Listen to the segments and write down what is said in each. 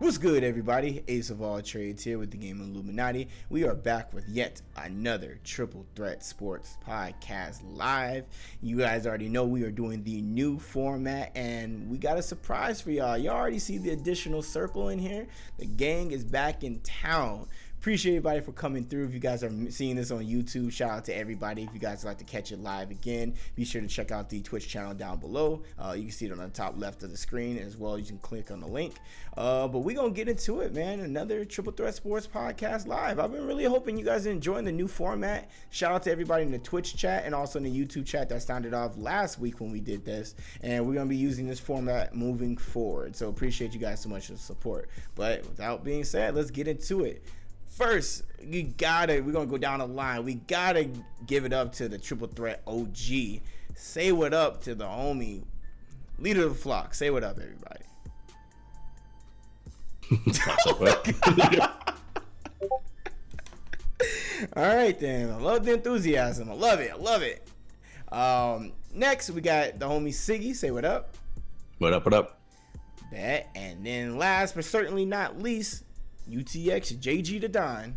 What's good, everybody? Ace of all trades here with the game Illuminaughty. We are back with yet another Triple Threat Sports podcast live. You guys already know we are doing the new format, and we got a surprise for y'all. Y'all already see the additional circle in here. The gang is back in town. Appreciate everybody for coming through. If you guys are seeing this on YouTube, shout out to everybody. If you guys like to catch it live again, be sure to check out the Twitch channel down below. You can see it on the top left of the screen as well. You can click on the link. But we're going to get into it, man. Another Triple Threat Sports podcast live. I've been really hoping you guys are enjoying the new format. Shout out to everybody in the Twitch chat and also in the YouTube chat that sounded off last week when we did this. And we're going to be using this format moving forward. So appreciate you guys so much for the support. But without being said, let's get into it. First, we're gonna go down the line. We gotta give it up to the Triple Threat OG. Say what up to the homie, leader of the flock. Say what up, everybody. All right, then. I love the enthusiasm. I love it. Next, we got the homie Siggy. Say what up. What up? Bet. And then last but certainly not least, UTX JG the Don.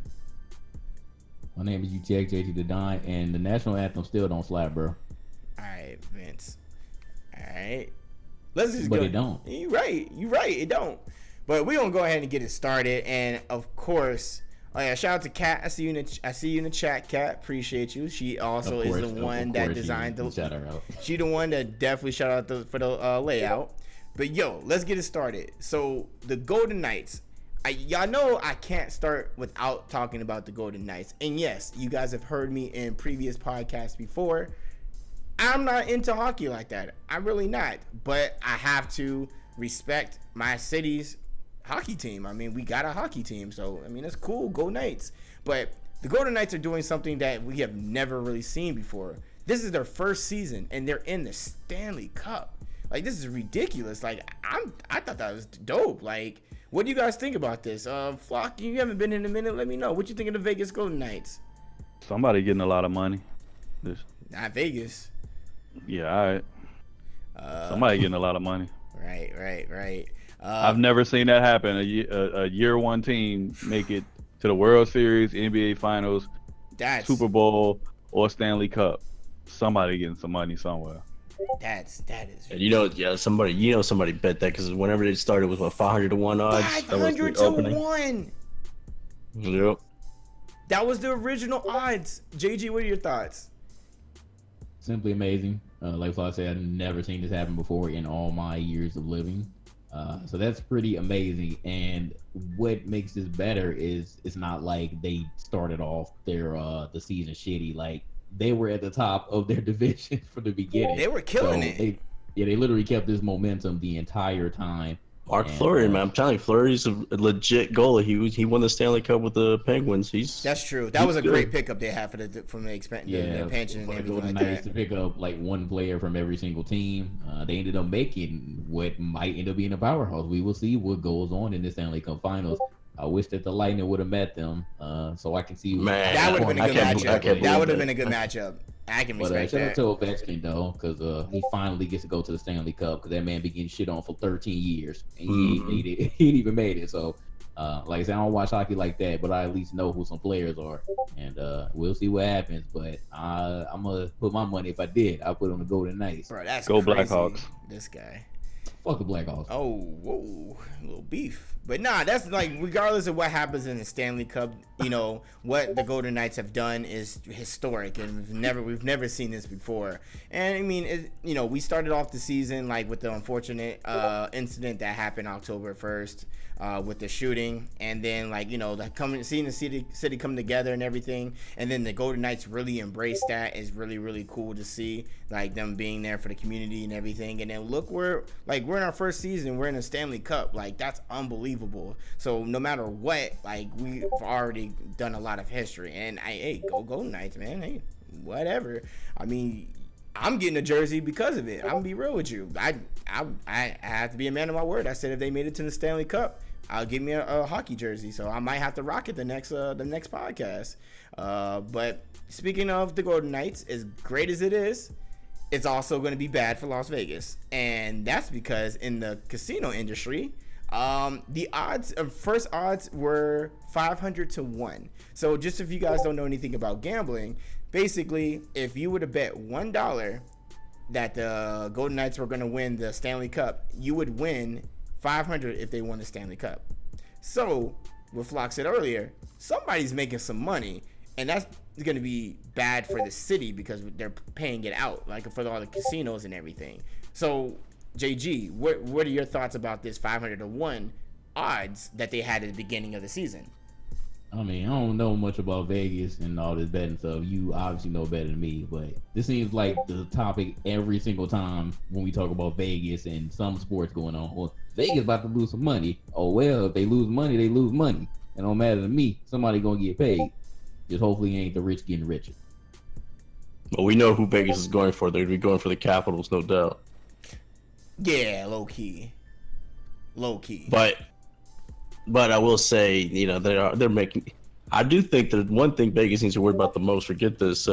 My name is UTX JG the Don, and the national anthem still don't slap, bro. All right, Vince. All right, let's just but go. It don't. You're right. It don't. But we're gonna go ahead and get it started. And of course, shout out to Kat. I see you in the chat, Kat. Appreciate you. She also is the one that designed the. Shout her out. She the one that definitely shout out for the layout. But yo, let's get it started. So the Golden Knights. Y'all know I can't start without talking about the Golden Knights. And yes, you guys have heard me in previous podcasts before. I'm not into hockey like that. I'm really not. But I have to respect my city's hockey team. I mean, we got a hockey team. So, I mean, it's cool. Go Knights. But the Golden Knights are doing something that we have never really seen before. This is their first season, and they're in the Stanley Cup. Like, this is ridiculous. Like, I thought that was dope. Like, what do you guys think about this? Flock, you haven't been in a minute. Let me know. What you think of the Vegas Golden Knights? Somebody getting a lot of money. Not Vegas. Yeah, all right. Somebody getting a lot of money. Right. I've never seen that happen. A year one team make it to the World Series, NBA Finals, Super Bowl, or Stanley Cup. Somebody getting some money somewhere. That is. And somebody bet that because whenever they started with 500 to 1 odds. 500 to 1. Yep. That was the original odds. JG, what are your thoughts? Simply amazing. Like I said, I've never seen this happen before in all my years of living. So that's pretty amazing. And what makes this better is it's not like they started off their the season shitty. Like, they were at the top of their division from the beginning. They were killing it. They literally kept this momentum the entire time. Mark Fleury, man, I'm telling you, Fleury's a legit goalie. He won the Stanley Cup with the Penguins. That's true. That was a great pickup they had from the expansion and everything like that. To pick up like one player from every single team. They ended up making what might end up being a powerhouse. We will see what goes on in the Stanley Cup Finals. I wish that the Lightning would have met them, so I can see. Man, that would have been a good matchup. That would have been a good matchup. I can respect that. Shout out to Ovechkin though, because he finally gets to go to the Stanley Cup because that man been getting shit on for 13 years and he ain't even made it. So, like I said, I don't watch hockey like that, but I at least know who some players are, and we'll see what happens. But I'm gonna put my money. If I did, I'll put on the Golden Knights. Bro, that's go crazy. Blackhawks. This guy. Fuck the Blackhawks. Oh, whoa, a little beef. But nah, that's like, regardless of what happens in the Stanley Cup, what the Golden Knights have done is historic, and we've never seen this before. And I mean, we started off the season like with the unfortunate incident that happened October 1st with the shooting, and then seeing the city come together and everything, and then the Golden Knights really embraced that is really, really cool to see, like them being there for the community and everything. And then look, we're in our first season, we're in a Stanley Cup, like that's unbelievable. So no matter what, like we've already done a lot of history, and go Golden Knights, man. Hey, whatever. I mean, I'm getting a jersey because of it. I'm gonna be real with you. I have to be a man of my word. I said if they made it to the Stanley Cup, I'll give me a hockey jersey. So I might have to rock it the next podcast. But speaking of the Golden Knights, as great as it is, it's also going to be bad for Las Vegas, and that's because in the casino industry, The odds of first odds were 500 to 1. So just if you guys don't know anything about gambling, basically, if you would have bet $1 that the Golden Knights were going to win the Stanley Cup, you would win 500 if they won the Stanley Cup. So, what Flock said earlier, somebody's making some money, and that's going to be bad for the city because they're paying it out, like for all the casinos and everything. So, JG, what are your thoughts about this 500 to 1 odds that they had at the beginning of the season? I mean, I don't know much about Vegas and all this betting stuff. You obviously know better than me, but this seems like the topic every single time when we talk about Vegas and some sports going on. Well, Vegas about to lose some money. Oh, well, if they lose money, they lose money. It don't matter to me. Somebody gonna get paid. Just hopefully it ain't the rich getting richer. Well, we know who Vegas is going for. They're going to be going for the Capitals, no doubt. Yeah, low key. But I will say, you know, they're making. I do think that one thing Vegas needs to worry about the most, forget this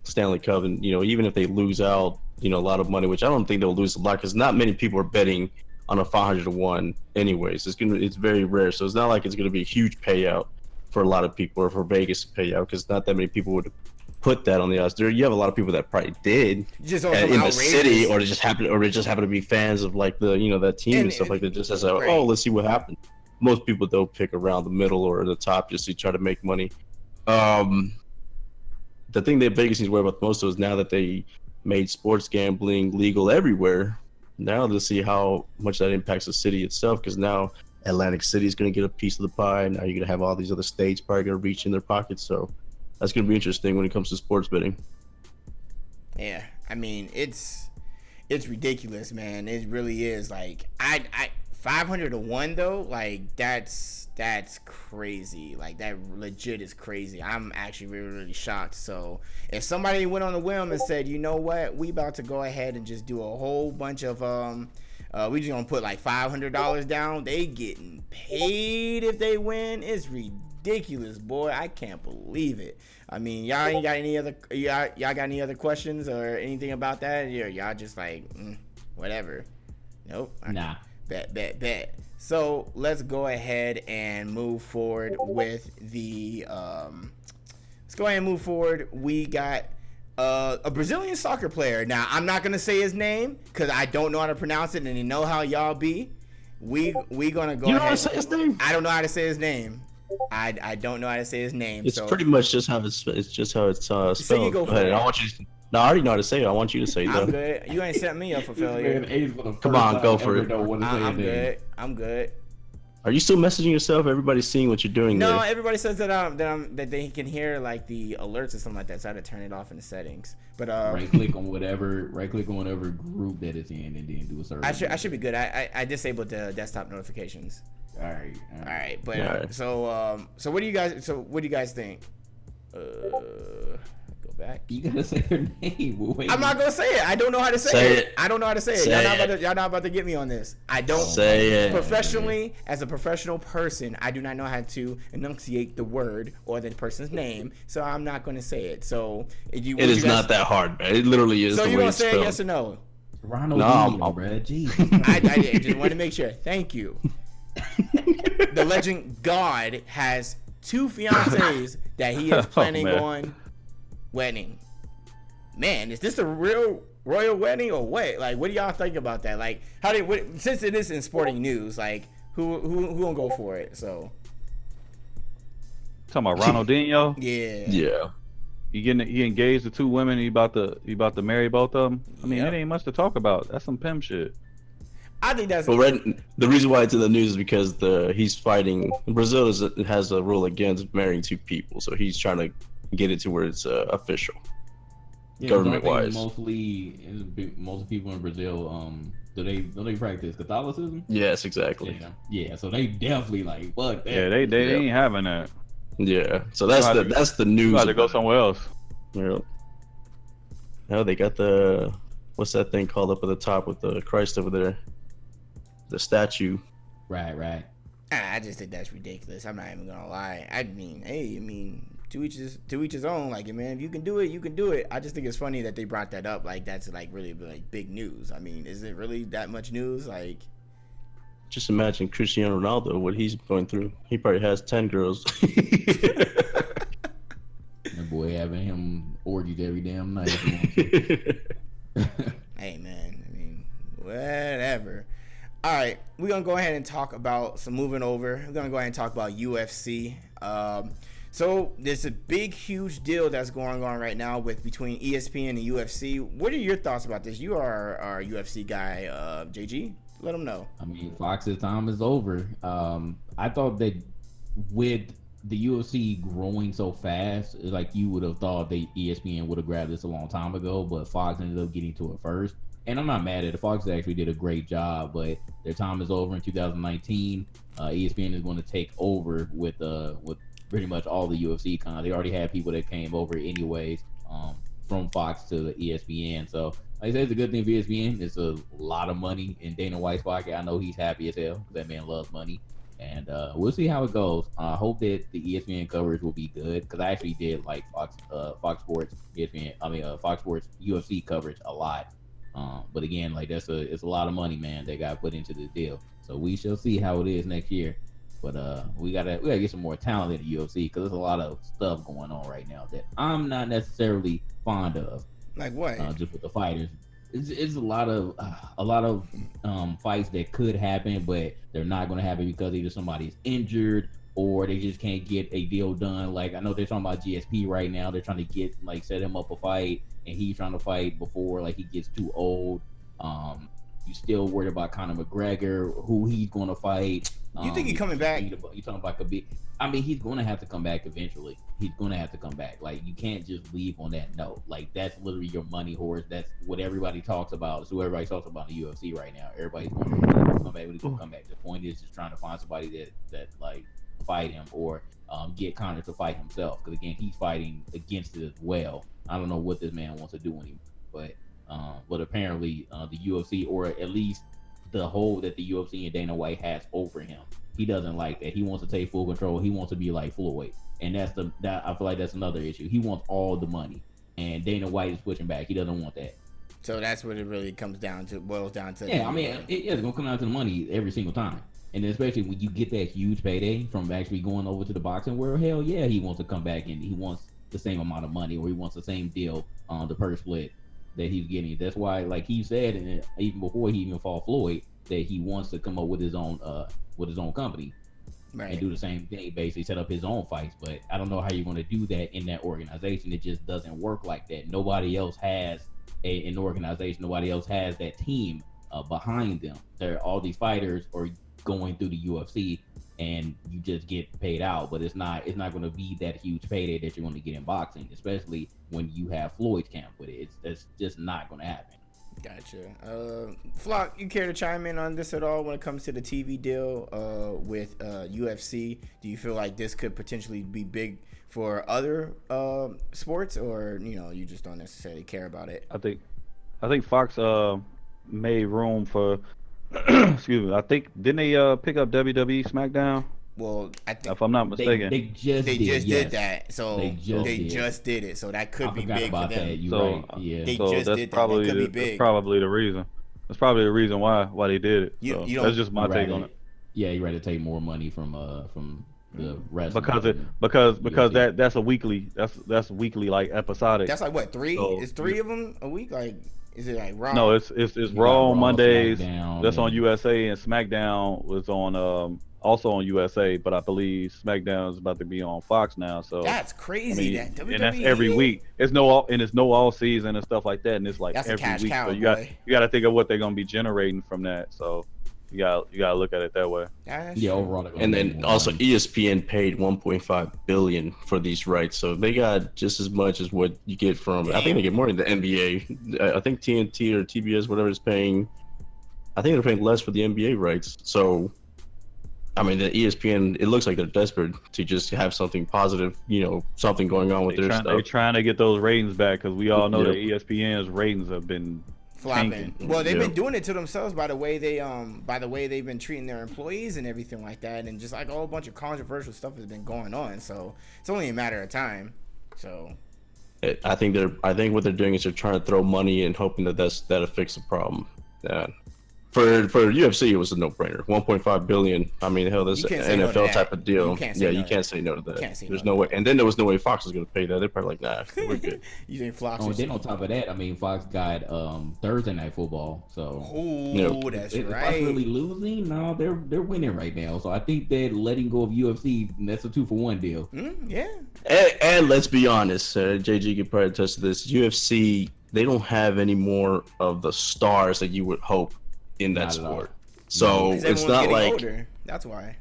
Stanley Cup, and you know, even if they lose out, you know, a lot of money, which I don't think they'll lose a lot, because not many people are betting on a 500 to 1. Anyways, it's very rare, so it's not like it's gonna be a huge payout for a lot of people or for Vegas to pay out, because not that many people would put that on the odds. There, you have a lot of people that probably did just in the city, or they just happen to be fans of like the that team and stuff like that. Just as right. Oh, let's see what happens. Most people don't pick around the middle or the top just to try to make money. The thing that Vegas needs to worry about the most is now that they made sports gambling legal everywhere. Now to see how much that impacts the city itself, because now Atlantic City is going to get a piece of the pie. Now you're going to have all these other states probably going to reach in their pockets. So that's going to be interesting when it comes to sports betting. Yeah, I mean it's ridiculous, man. It really is. Like I 500 to 1 though, like that's crazy. Like that legit is crazy. I'm actually really shocked. So if somebody went on a whim and said, you know what, we about to go ahead and just do a whole bunch of we just gonna put like $500 down, they getting paid if they win. It's ridiculous, boy. I can't believe it. I mean, y'all ain't got any other y'all got any other questions or anything about that? Y'all just like whatever. Nope. Nah. Bet. So let's go ahead and move forward with the we got a Brazilian soccer player. Now I'm not gonna say his name because I don't know how to pronounce it, and you know how y'all be. We gonna go. You know ahead. how to say his name? I don't know how to say his name. I don't know how to say his name. It's so pretty much just how it's spelled. So you go for it. I want you. No, I already know how to say it. I want you to say it. I'm good. You ain't set me up for failure. Come on, go for it. I'm good. Are you still messaging yourself? Everybody's seeing what you're doing. No, there. everybody says that they can hear like the alerts or something like that, so I had to turn it off in the settings. But right click on whatever group that it's in, and then do a search. I should be good. I disabled the desktop notifications. All right. But so what do you guys think? Go back. You gotta say her name. I'm not gonna say it. I don't know how to say it. I don't know how to say it. Y'all not about to get me on this. I don't say it. Professionally, as a professional person, I do not know how to enunciate the word or the person's name, so I'm not gonna say it. So it is not that hard, man. It literally is. So the you way gonna it's say spelled. yes or no? Ronaldinho, bro. Jeez. I just wanted to make sure. Thank you. The legend God has 2 fiancées that he is planning on wedding. Man, is this a real royal wedding or what? Like, what do y'all think about that? Like, since it is in sporting news, like, who gonna go for it? So, talking about Ronaldinho. Yeah. He engaged to 2 women. He about to marry both of them. I mean, it ain't much to talk about. That's some pimp shit. I think that's. Well, the reason why it's in the news is because he's fighting. Brazil has a rule against marrying 2 people, so he's trying to get it to where it's official, government-wise. Most people in Brazil, do they practice Catholicism? Yes, exactly. Yeah. So they definitely like fuck that. Yeah, they ain't having that. Yeah, so that's the news. You got to go somewhere else. Yeah. No, they got what's that thing called up at the top with the Christ over there? The statue. Right. I just think that's ridiculous. I'm not even gonna lie. I mean, to each his own. Like, man, if you can do it, you can do it. I just think it's funny that they brought that up. Like, that's like really like big news. I mean, is it really that much news? Like, just imagine Cristiano Ronaldo, what he's going through. He probably has 10 girls. That boy having him orgies every damn night. Hey man, I mean, whatever. All right, we're gonna go ahead and talk about moving over. We're gonna go ahead and talk about UFC. So there's a big, huge deal that's going on right now between ESPN and UFC. What are your thoughts about this? You are our UFC guy, JG. Let them know. I mean, Fox's time is over. I thought that with the UFC growing so fast, like you would have thought that ESPN would have grabbed this a long time ago, but Fox ended up getting to it first. And I'm not mad at it. Fox actually did a great job, but their time is over in 2019. ESPN is going to take over with pretty much all the UFC content. They already had people that came over anyways from Fox to the ESPN. So like I said, it's a good thing for ESPN. It's a lot of money in Dana White's pocket. I know he's happy as hell. That man loves money. And we'll see how it goes. I hope that the ESPN coverage will be good because I actually did like Fox Sports Fox Sports UFC coverage a lot. But again, like it's a lot of money, man, that got put into the deal. So we shall see how it is next year. But we gotta get some more talent in the UFC because there's a lot of stuff going on right now that I'm not necessarily fond of. Like what? Just with the fighters, it's a lot of fights that could happen, but they're not going to happen because either somebody's injured or they just can't get a deal done. Like I know they're talking about GSP right now. They're trying to set him up a fight, and he's trying to fight before like he gets too old. You still worried about Conor McGregor, who he's going to fight. You think he's coming back? You talking about Khabib? I mean, he's going to have to come back eventually. He's going to have to come back. Like you can't just leave on that note. Like that's literally your money horse. That's what everybody talks about. It's who everybody talks about in the UFC right now. Everybody's going to come back. He's going to come back. The point is just trying to find somebody that like fight him or get Conor to fight himself. Because again, he's fighting against it as well. I don't know what this man wants to do anymore, but apparently the UFC, or at least the hold that the UFC and Dana White has over him, he doesn't like that. He wants to take full control. He wants to be like Floyd, and I feel like that's another issue. He wants all the money, and Dana White is pushing back. He doesn't want that. So that's what it really boils down to. Yeah, I mean, it's gonna come down to the money every single time, and especially when you get that huge payday from actually going over to the boxing world. Hell yeah, he wants to come back and he wants the same amount of money, or he wants the same deal on the purse split that he's getting. That's why, like he said, and even before he even fought Floyd, that he wants to come up with his own company, right, and do the same thing, basically set up his own fights. But I don't know how you're going to do that in that organization. It just doesn't work like that. Nobody else has an organization. Nobody else has that team behind them. All these fighters are going through the UFC, and you just get paid out. But it's not going to be that huge payday that you're going to get in boxing, especially when you have Floyd's camp with it. That's just not going to happen. Gotcha. Flock, you care to chime in on this at all when it comes to the TV deal with UFC? Do you feel like this could potentially be big for other sports, or you just don't necessarily care about it? I think Fox made room for excuse me. I think didn't they pick up WWE SmackDown? Well, I think if I'm not mistaken, they just did that. So they just did it. So that could be big for them. That. Right. Yeah. They just did that. That could be big. That's probably the reason. That's probably the reason why they did it. So that's just my take on it. Yeah, you rather take more money from the rest because that's a weekly that's weekly, like episodic. That's like what, 3? So, it's 3 of them a week? Like, is it like Raw? No, it's Raw on Mondays. That's on USA, and SmackDown was on also on USA, but I believe SmackDown is about to be on Fox now. So that's crazy. That WWE, and that's every week. It's no all season and stuff like that, and it's like that's every week. Cow, so you got to think of what they're gonna be generating from that. So you gotta look at it that way. Yeah, overall. And then also ESPN paid 1.5 billion for these rights, so they got just as much as what you get from. Damn. I think they get more than the NBA. I think TNT or TBS, whatever, is paying. I think they're paying less for the NBA rights. So, I mean, the ESPN, it looks like they're desperate to just have something positive, something going on with their stuff. They're trying to get those ratings back because we all know that ESPN's ratings have been flopping. Well, they've been doing it to themselves by the way they've been treating their employees and everything like that, and just like a whole bunch of controversial stuff has been going on. So it's only a matter of time. So I think what they're doing is they're trying to throw money and hoping that'll fix the problem. For UFC, it was a no-brainer. 1.5 billion. I mean, hell, this You can't say no to NFL that. type of deal. You can't say no you to can't that. say no to that. Can't say There's no no to way. that. And then there was no way Fox was going to pay that. They're probably like, nah, we're good. You think Fox? Oh, and then on top of that, I mean, Fox got Thursday Night Football, so. Oh, that's If right. Fox really losing, no, they're winning right now. So I think that letting go of UFC, that's a 2-for-1 deal. Yeah. And let's be honest, JG could probably attest to this. UFC, they don't have any more of the stars that you would hope in that Not at all. sport. So Because it's everyone's not getting like older. That's why.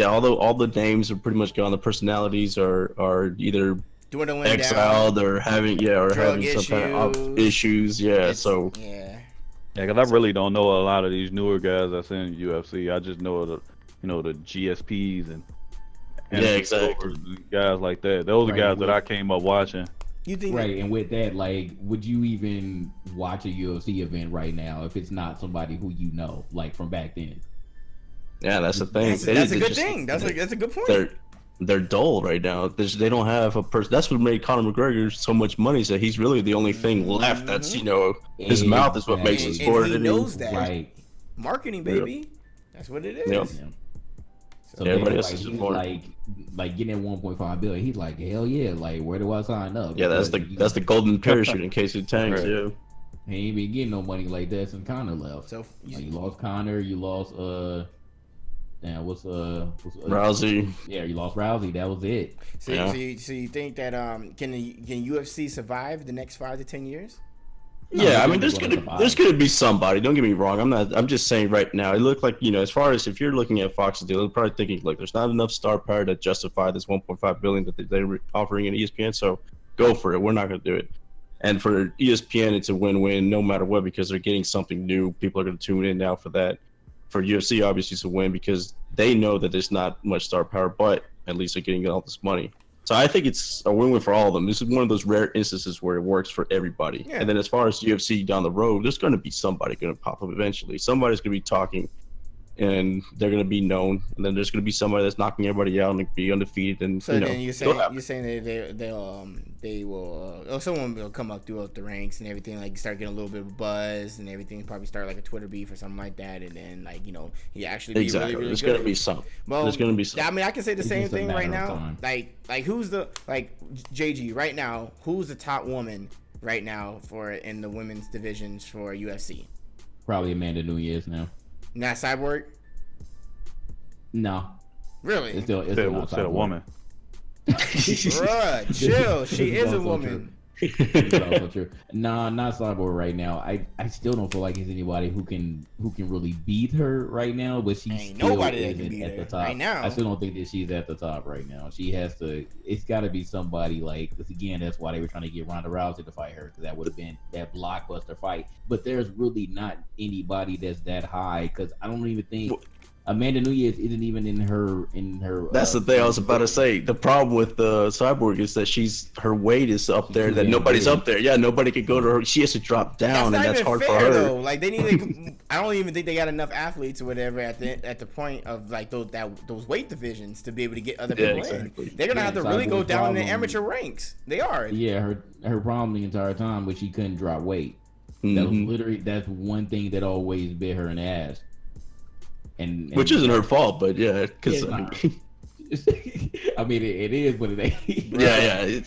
although all the names are pretty much gone, the personalities are either Dwindling exiled down. or having Drug some kind of issues. Yeah, Yeah, because I really don't know a lot of these newer guys that's in UFC. I just know the GSPs and exactly, guys like that. Those are the guys that I came up watching. You think Right, and with that, like, would you even watch a UFC event right now if it's not somebody who you know, like from back then? Yeah, that's the thing. that's a good thing. That's a good point. They're dull right now. They don't have a person. That's what made Conor McGregor so much money. So he's really the only thing left. That's his mouth is what makes the sport. And he knows that. Right. Marketing, baby. That's what it is. Yep. Yeah. So everybody else is he's more. like getting at 1.5 billion. He's like, hell yeah! Like, where do I sign up? Yeah, that's the golden parachute in case it tanks. Right. Yeah. He ain't been getting no money like that since Connor left. So You lost Connor. You lost what's Rousey. Yeah, you lost Rousey. That was it. So you think that can UFC survive the next 5 to 10 years? Yeah, I mean, there's gonna be somebody. Don't get me wrong. I'm just saying right now. It looked like as far as if you're looking at Fox's deal, they're probably thinking like there's not enough star power to justify this 1.5 billion that they're offering in ESPN. So go for it. We're not gonna do it. And for ESPN, it's a win-win no matter what because they're getting something new. People are gonna tune in now for that. For UFC, obviously, it's a win because they know that there's not much star power, but at least they're getting all this money. So I think it's a win-win for all of them. This is one of those rare instances where it works for everybody. Yeah. And then as far as UFC down the road, there's going to be somebody going to pop up eventually. Somebody's going to be talking, and they're going to be known. And then there's going to be somebody that's knocking everybody out and be undefeated. And so then you're saying that they will someone will come up throughout the ranks and everything, like start getting a little bit of buzz and everything, probably start like a Twitter beef or something like that, and then he actually be really, really there's good. Gonna be some. Well, there's gonna be some. I mean, I can say the same thing right now. Like who's the JG right now? Who's the top woman right now in the women's divisions for UFC? Probably Amanda Nunes now. Not Cyborg. No. Really? It's still not a woman. Bruh, chill. She is a woman. Also true. Nah, not Cyborg right now. I still don't feel like there's anybody who can really beat her right now. But she ain't still nobody that isn't can beat at her the top right now. I still don't think that she's at the top right now. She has to. It's got to be somebody because again, that's why they were trying to get Ronda Rousey to fight her because that would have been that blockbuster fight. But there's really not anybody that's that high because I don't even think. Amanda Nunes isn't even in her. That's the thing I was about to say. The problem with Cyborg is that her weight is up there that nobody's up there. Yeah, nobody can go to her. She has to drop down, and that's hard for her. Though. Like they need. I don't even think they got enough athletes or whatever at the point of like those weight divisions to be able to get other people in. They're gonna have to really go down in the amateur ranks. They are. Yeah, her problem the entire time was she couldn't drop weight. Mm-hmm. That's one thing that always bit her in the ass. And which isn't her fault, but yeah, because I mean it is, but it ain't. Yeah.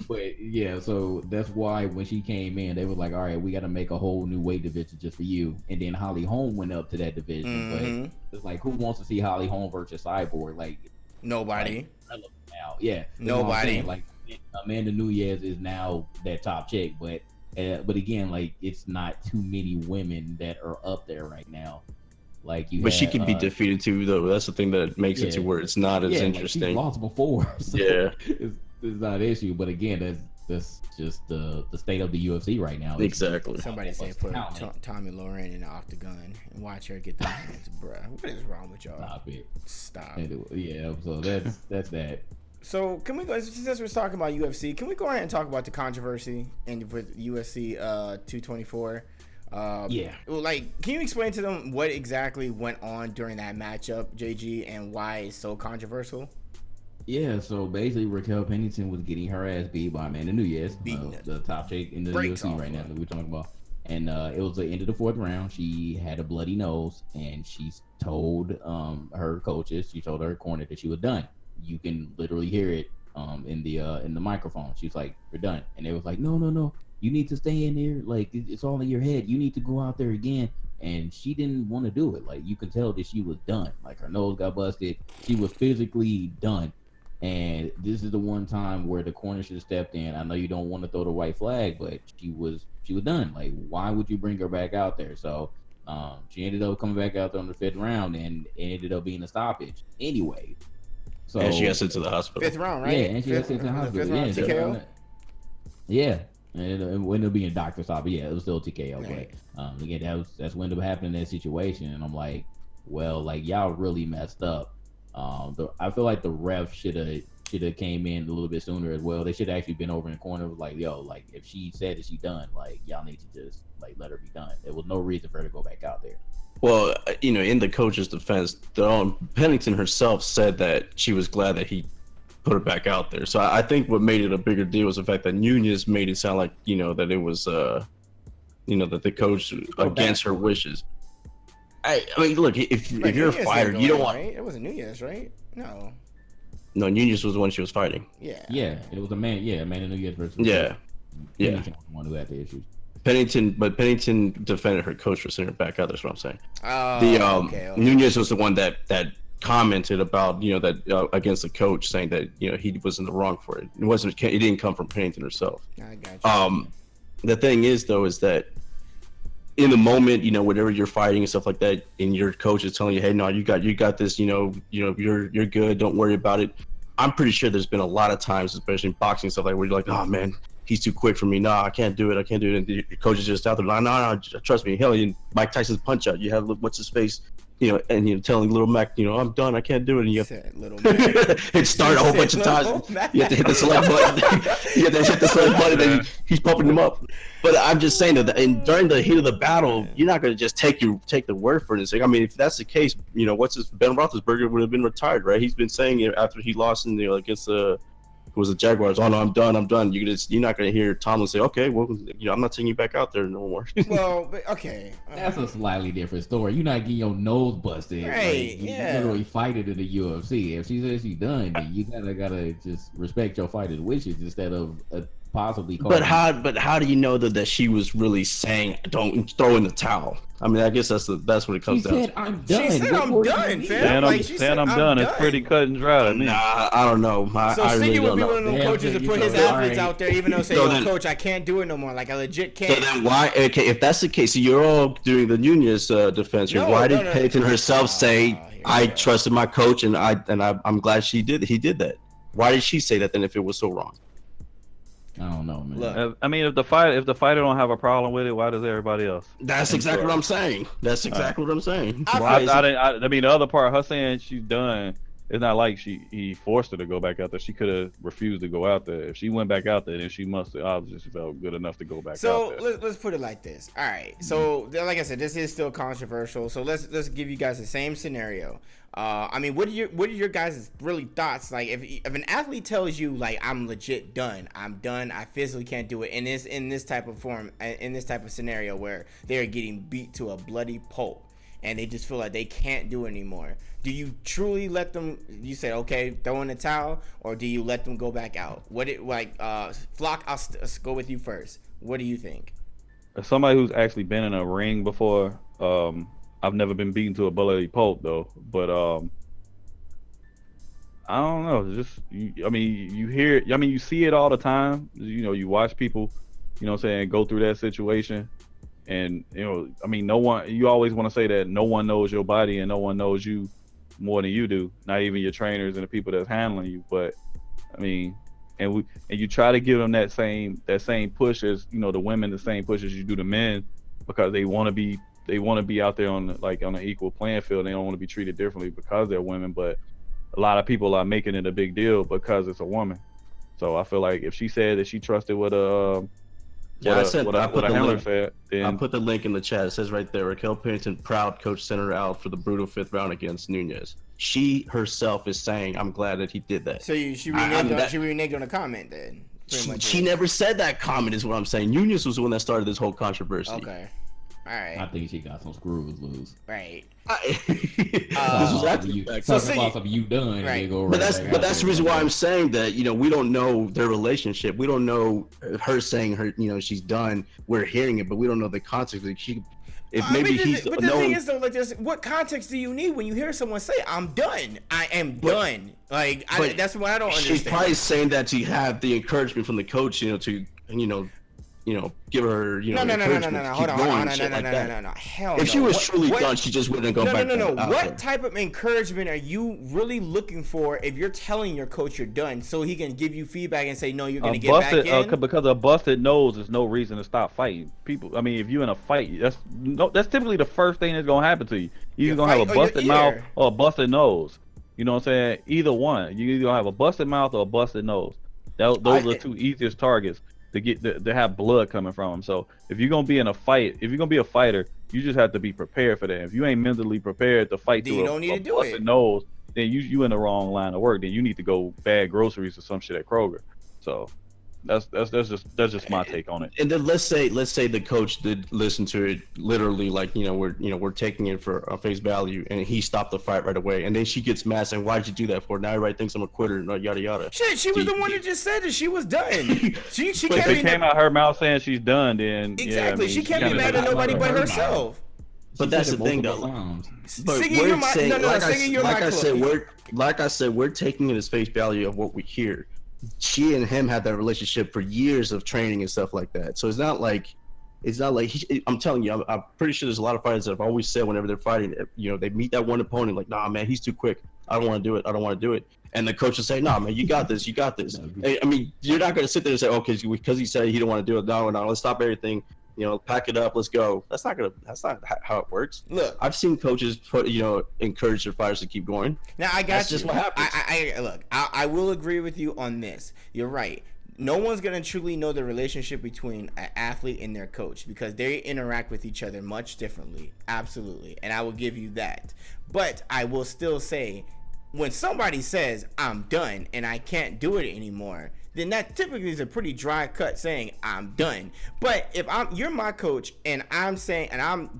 But yeah, so that's why when she came in, they were like, "All right, we got to make a whole new weight division just for you." And then Holly Holm went up to that division, but it's like, who wants to see Holly Holm versus Cyborg? Like nobody. Yeah, nobody. Like Amanda Nunes is now that top chick, but again, like it's not too many women that are up there right now. But she can be defeated too, though. That's the thing that makes it to where it's not as interesting. She lost before, so it's not an issue. But again, that's just the state of the UFC right now. Exactly. Somebody said put Tommy Lauren in the octagon and watch her get the hands, bruh. What is wrong with y'all? Stop it. Stop. Yeah. So that's that. So can we go? Since we're talking about UFC, can we go ahead and talk about the controversy with UFC 224? Can you explain to them what exactly went on during that matchup, JG, and why it's so controversial? Yeah, so basically Raquel Pennington was getting her ass beat by Amanda Nunes, the top chick in the UFC right now that we're talking about. And it was the end of the 4th round. She had a bloody nose, and she told her coaches, she told her corner that she was done. You can literally hear it in the microphone. She's like, "You're done," and they was like, "No, you need to stay in there. Like it's all in your head. You need to go out there again." And she didn't want to do it. Like you could tell that she was done. Like her nose got busted. She was physically done. And this is the one time where the corner should have stepped in. I know you don't want to throw the white flag, but she was done. Like, why would you bring her back out there? So she ended up coming back out there on the 5th round, and it ended up being a stoppage anyway. So and she got sent to the hospital. 5th round, right? Yeah, and she got sent to the hospital. 5th round TKO. Yeah. And it ended up being a doctor stop, but yeah, it was still TKO. Right. But again, that's what ended up happening in that situation. And I'm like, well, like y'all really messed up. I feel like the ref should have came in a little bit sooner as well. They should have actually been over in the corner, like, yo, like if she said that she done, like y'all need to just like let her be done. There was no reason for her to go back out there. Well, in the coach's defense, Pennington herself said that she was glad that he put her back out there. So I think what made it a bigger deal was the fact that Nunez made it sound like that it was that the coach against her wishes. I mean, look, if you're a fighter, you don't want. Right? It wasn't Nunez, right? No, Nunez was the one she was fighting. Yeah, it was a man in Nunez versus. Yeah. Pennington was the one who had the issues. Pennington defended her coach for sending her back out. That's what I'm saying. Oh, okay. Nunez was the one that commented about that against the coach, saying that he was in the wrong for it. It didn't come from Pennington herself. I got you. The thing is though is that in the moment, whatever you're fighting and stuff like that, and your coach is telling you, hey, no, you got this, you're good, don't worry about it. I'm pretty sure there's been a lot of times, especially in boxing and stuff like, where you're like, oh man, he's too quick for me. Nah, I can't do it. And your coach is just out there like, no, trust me. Hell, Mike Tyson's punch out. You have what's his face, and telling little Mac, I'm done. I can't do it. And you have it start a whole bunch of times. You have to hit the select button. And he's pumping him up. But I'm just saying that during the heat of the battle, you're not going to just take the word for it and say, I mean, if that's the case, Ben Roethlisberger would have been retired, right? He's been saying it after he lost against the Jaguars. Oh no, I'm done. You're not going to hear Tomlin say, okay, well, I'm not taking you back out there no more. Well, but, okay, that's a slightly different story. You're not getting your nose busted, right? Like, you literally fight it in the UFC. If she says she's done, then you gotta just respect your fighter's wishes instead of possibly. But how do you know that she was really saying don't throw in the towel? I mean, I guess that's what it comes down to. I'm done. She said I'm done, fam. Saying I'm done. It's pretty cut and dry to me. Nah, I don't know. I really would don't be know. one of them coaches to put his athletes out there, even though say, coach, I can't do it no more. Like I legit can't. So then why? Okay, if that's the case, so you're all doing the Nunez defense here. Why did Pennington herself say I trusted my coach and I'm glad he did that? Why did she say that then if it was so wrong? I don't know, man. Look, I mean, if the fighter don't have a problem with it, why does everybody else? That's exactly what I'm saying. I mean, the other part, her saying she's done, it's not like he forced her to go back out there. She could have refused to go out there. If she went back out there, then she must have obviously felt good enough to go back out there. So let's put it like this. All right. So like I said, this is still controversial. So let's give you guys the same scenario. I mean, what are your guys' really thoughts? Like, if an athlete tells you, like, I'm legit done, I physically can't do it, and it's in this type of form, in this type of scenario where they're getting beat to a bloody pulp, and they just feel like they can't do it anymore. Do you truly let them? You say, okay, throw in the towel, or do you let them go back out? Flock, I'll go with you first. What do you think? As somebody who's actually been in a ring before, I've never been beaten to a bloody pulp though, but I don't know. You hear it. I mean, you see it all the time. You watch people, go through that situation, and I mean, no one. You always want to say that no one knows your body and no one knows you more than you do. Not even your trainers and the people that's handling you. But I mean, and you try to give them that same push as the women, the same push as you do the men, because they want to be out there on an equal playing field. They don't want to be treated differently because they're women, but a lot of people are making it a big deal because it's a woman. So I feel like if she said that she trusted what a handler said, then I put the link in the chat. It says right there, Raquel Pennington, proud coach, sent her out for the brutal 5th round against Nunez. She herself is saying, I'm glad that he did that. So she reneged on a comment then. She never said that comment. Is what I'm saying. Nunez was the one that started this whole controversy. Okay. All right. I think she got some screws loose. Right. This was actually something you done. Right. But that's the reason why I'm saying that, you know, we don't know their relationship. We don't know her saying her, you know, she's done. We're hearing it, but we don't know the context. Like But the thing is though, like, what context do you need when you hear someone say, "I'm done. I am done"? Like, that's what I don't understand. She's probably saying that to have the encouragement from the coach, you know, to give her, you know, no. Hold on. No. Hell no. If she was truly done, she just wouldn't go back. No. What type of encouragement are you really looking for if you're telling your coach you're done so he can give you feedback and say, no, you're going to get back in? Because a busted nose is no reason to stop fighting. People, I mean, if you're in a fight, that's typically the first thing that's going to happen to you. You're going to have a busted mouth or a busted nose. You know what I'm saying? Either one. You either have a busted mouth or a busted nose. Those are the two easiest targets to have blood coming from them. So if you're gonna be in a fight, if you're gonna be a fighter, you just have to be prepared for that. If you ain't mentally prepared to fight through a busted nose, then you in the wrong line of work. Then you need to go bag groceries or some shit at Kroger. So that's just my take on it. And then let's say the coach did listen to it literally, like, we're taking it for face value, and he stopped the fight right away, and then she gets mad saying, "Why'd you do that for?" Now everybody thinks I'm a quitter, and yada yada. Shit, she was the one that just said that she was done. She but if it came out her mouth saying she's done, then exactly, yeah, I mean, she can't be mad at nobody but herself. But that's the thing, though. But we're saying, like I said, we're taking it as face value of what we hear. She and him had that relationship for years of training and stuff like that. So it's not like I'm telling you, I'm pretty sure there's a lot of fighters that have always said whenever they're fighting, you know, they meet that one opponent like, "Nah, man, he's too quick. I don't want to do it. And the coach will say, "Nah, man, you got this. I mean, you're not going to sit there and say, "Okay, because he said he don't want to do it. No, let's stop everything. You know, pack it up. Let's go." That's not how it works. Look, I've seen coaches encourage their fighters to keep going. Now I got That's just what happens. I will agree with you on this. You're right. No one's going to truly know the relationship between an athlete and their coach because they interact with each other much differently. Absolutely. And I will give you that. But I will still say, when somebody says, "I'm done and I can't do it anymore," then that typically is a pretty dry cut saying, "I'm done." But if you're my coach and I'm saying, and I'm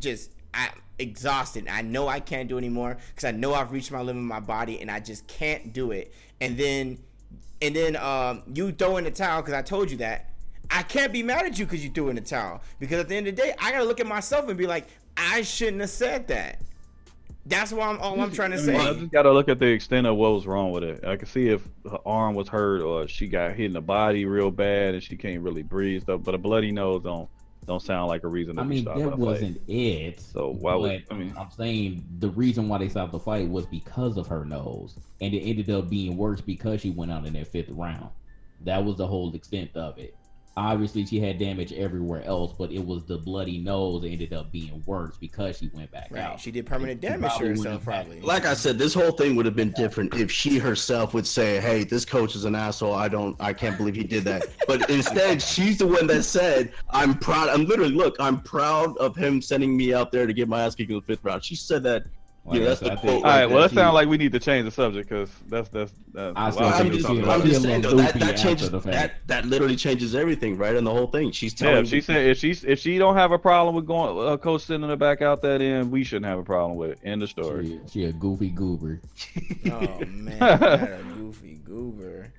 exhausted, I know I can't do it anymore because I know I've reached my limit in my body and I just can't do it, and then you throw in the towel because I told you that, I can't be mad at you because you threw in the towel, because at the end of the day I gotta look at myself and be like, I shouldn't have said that. That's what I'm trying to say. I just gotta look at the extent of what was wrong with it. I can see if her arm was hurt or she got hit in the body real bad and she can't really breathe stuff, but a bloody nose don't sound like a reason to stop that wasn't it. So why would I'm saying the reason why they stopped the fight was because of her nose, and it ended up being worse because she went out in that 5th round. That was the whole extent of it. Obviously, she had damage everywhere else, but it was the bloody nose that ended up being worse because she went back out. She did permanent damage to herself, probably. Like I said, this whole thing would have been different if she herself would say, "Hey, this coach is an asshole. I can't believe he did that." But instead, she's the one that said, "I'm proud. I'm proud of him sending me out there to get my ass kicked in the 5th round." She said that. Well, yeah, that's the quote. All right, well, it sounds like we need to change the subject because I'm just saying though, that literally changes everything, right? And the whole thing. She's telling. Yeah, she said if she don't have a problem with going coach sending her back out there, then we shouldn't have a problem with it. End of story. She a goofy goober. Oh man, not a goofy goober.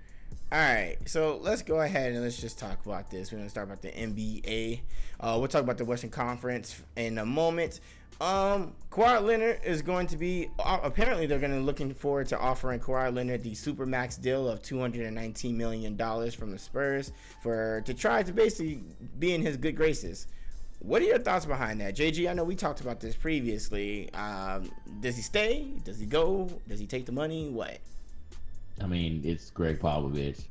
All right, so let's go ahead and let's just talk about this. We're gonna start about the NBA. We'll talk about the Western Conference in a moment. Kawhi Leonard is going to be apparently they're going to looking forward to offering Kawhi Leonard the supermax deal of $219 million from the Spurs to try to basically be in his good graces. What are your thoughts behind that, JG? I know we talked about this previously. Does he stay? Does he go? Does he take the money? What? I mean, it's Greg Popovich.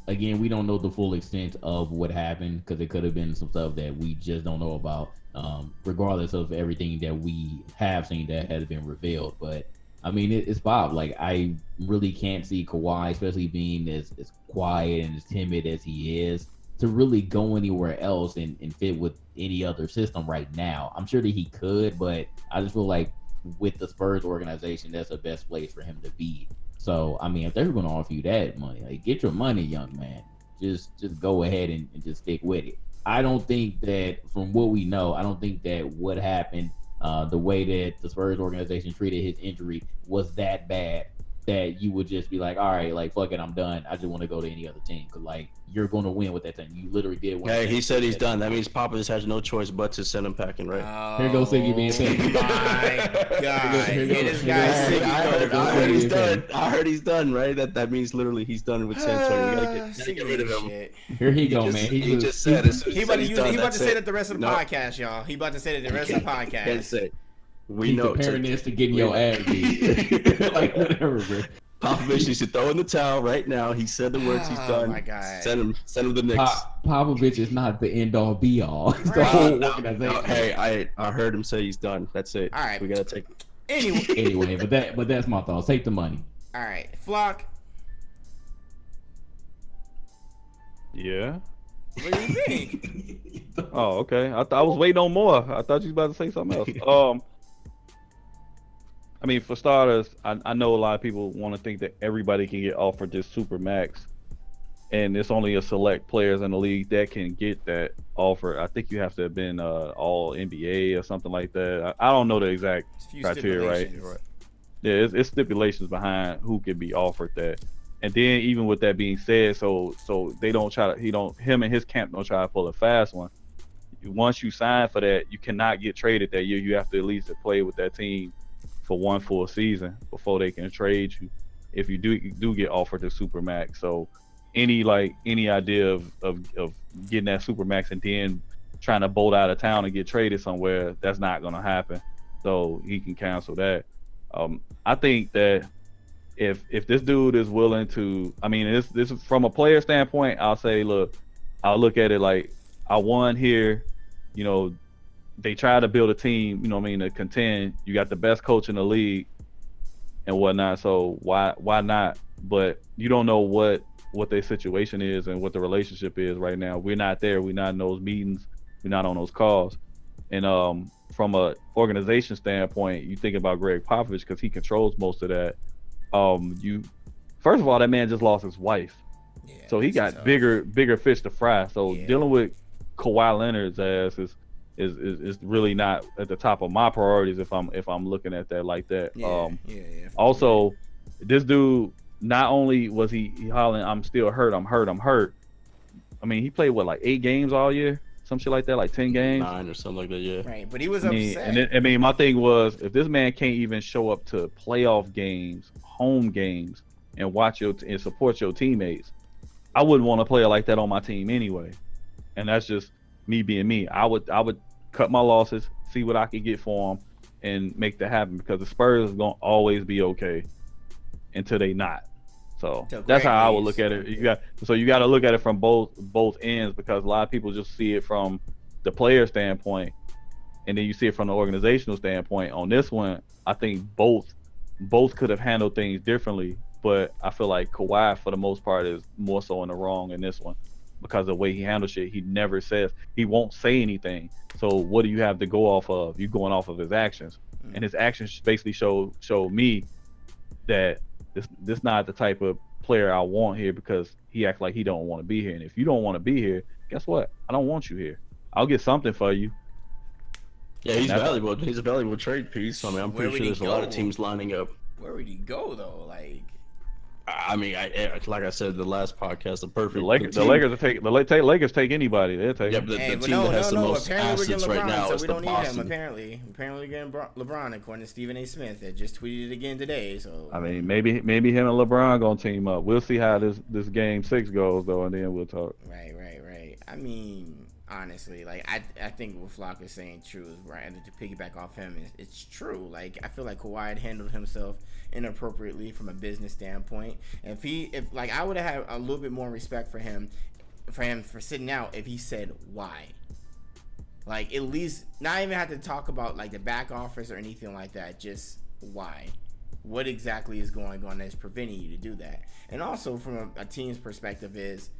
Again, we don't know the full extent of what happened because it could have been some stuff that we just don't know about. Regardless of everything that we have seen that has been revealed. But I mean, it's Bob. Like, I really can't see Kawhi, especially being as quiet and as timid as he is, to really go anywhere else and fit with any other system right now. I'm sure that he could, but I just feel like with the Spurs organization, that's the best place for him to be. So, I mean, if they're going to offer you that money, like, get your money, young man. just go ahead and just stick with it. I don't think that, from what we know, I don't think that what happened, the way that the Spurs organization treated his injury was that bad that you would just be like, all right, like, fuck it, I'm done. I just want to go to any other team. Because, like, you're going to win with that team. You literally did win. Hey, he said he's done. That means Popovich has no choice but to send him packing, right? Here goes Siggy being paid. My God. Here this guy Siggy. I heard he's done, right? That means literally he's done with San Antonio. We gotta get rid of him. Here he go, man. He just said it. He about to say that the rest of the podcast, y'all. He about to say that the rest of the podcast. Can't say. We know comparing this to getting your ass beat. Like, whatever, bro. Popovich needs to throw in the towel right now. He said the words. He's done. Oh my God. Send him the Knicks. Popovich is not the end all be all. It's the Right. whole organization. No, hey, I heard him say he's done. That's it. All right. We gotta take it. Anyway, but that's my thoughts. Take the money. all right, Flock. Yeah. What do you think? Oh, okay. I was waiting on more. I thought you was about to say something else. I mean, for starters, I know a lot of people want to think that everybody can get offered this super max, and it's only a select players in the league that can get that offer. I think you have to have been all NBA or something like that. I don't know the exact criteria, right? Yeah, it's stipulations behind who can be offered that. And then even with that being said, so they don't try to, him and his camp don't try to pull a fast one. Once you sign for that, you cannot get traded that year. You have to at least play with that team for one full season before they can trade you, if you do get offered the supermax. So any idea of getting that supermax and then trying to bolt out of town and get traded somewhere, that's not gonna happen. So he can cancel that. I think that if this dude is willing to, I mean, this is from a player standpoint, I'll say, look, I'll look at it like, I won here, they try to build a team, to contend. You got the best coach in the league and whatnot, so why not? But you don't know what their situation is and what the relationship is right now. We're not there. We're not in those meetings. We're not on those calls. And from a organization standpoint, you think about Greg Popovich because he controls most of that. First of all, that man just lost his wife, so he got tough. bigger fish to fry. So dealing with Kawhi Leonard's ass is really not at the top of my priorities if I'm looking at that like that. Also, this dude, not only was he hollering, I'm still hurt, I'm hurt. I mean, he played like 8 games all year, some shit like that, like 10 games, 9 or something like that. Yeah. Right, but he was upset. And my thing was, if this man can't even show up to playoff games, home games, and and support your teammates, I wouldn't want a player like that on my team anyway. And that's just me being me. I would cut my losses, see what I could get for him, and make that happen, because the Spurs is gonna always be okay until they not. So that's how I would look at it. You got to look at it from both ends, because a lot of people just see it from the player standpoint, and then you see it from the organizational standpoint. On this one, I think both could have handled things differently, but I feel like Kawhi, for the most part, is more so in the wrong in this one, because of the way he handles shit. He never says, he won't say anything. So what do you have to go off of? You're going off of his actions, and his actions basically show me that this not the type of player I want here, because he acts like he don't want to be here. And if you don't want to be here, guess what? I don't want you here. I'll get something for you. Yeah, he's valuable. He's a valuable trade piece. I mean, I'm pretty sure there's a lot of teams lining up. Where would he go though? Like, I mean, like I said, the last podcast, the Lakers take anybody. They'll take. Yeah, but the team that has the most assets right now is we the don't Boston. need him. Apparently we're getting LeBron, according to Stephen A. Smith, that just tweeted it again today. So I mean, maybe him and LeBron gonna team up. We'll see how this game 6 goes though, and then we'll talk. Right. I mean, honestly, like I think what Flock is saying true is right. And to piggyback off him, it's true. Like, I feel like Kawhi had handled himself inappropriately from a business standpoint. And if I would have had a little bit more respect for him for sitting out if he said why. Like, at least not even have to talk about like the back office or anything like that. Just why. What exactly is going on that's preventing you to do that? And also from a team's perspective is,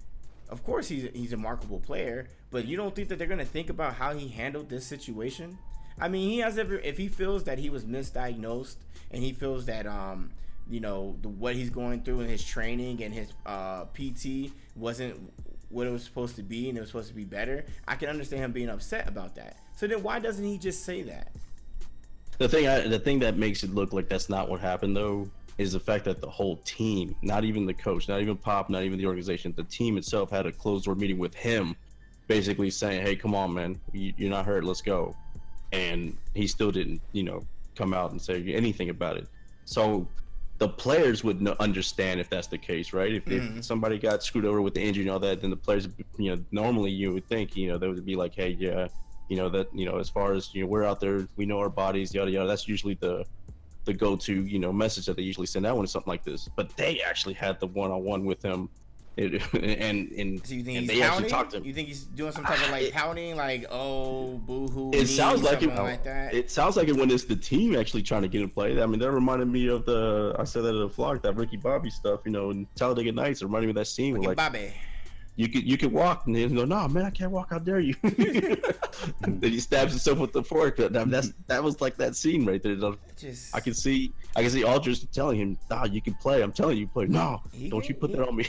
of course he's a marketable player, but you don't think that they're going to think about how he handled this situation? I mean, if he feels that he was misdiagnosed and he feels that what he's going through in his training and his PT wasn't what it was supposed to be, and it was supposed to be better, I can understand him being upset about that. So then why doesn't he just say that? The thing that makes it look like that's not what happened, though, is the fact that the whole team, not even the coach, not even Pop, not even the organization, the team itself had a closed-door meeting with him, basically saying, hey, come on, man, you're not hurt, let's go. And he still didn't, come out and say anything about it. So the players would understand if that's the case, right? If somebody got screwed over with the injury and all that, then the players, normally you would think, they would be like, hey, yeah, as far as, we're out there, we know our bodies, yada, yada. That's usually the go-to, message that they usually send out when it's something like this. But they actually had the one-on-one with him. So you think he's pouting? You think he's doing some type of like pouting, like, oh, boo-hoo? It sounds like it. Like that? It sounds like it when it's the team actually trying to get in play. I mean, that reminded me of I said that in the vlog, that Ricky Bobby stuff, in Talladega Nights. It reminded me of that scene Ricky where, like, Bobby. You can walk, and he'll go, no, man, I can't walk. How dare you? Then he stabs himself with the fork. That was like that scene right there. I can see Aldridge telling him, nah, you can play. I'm telling you, play. No, don't you put that on me.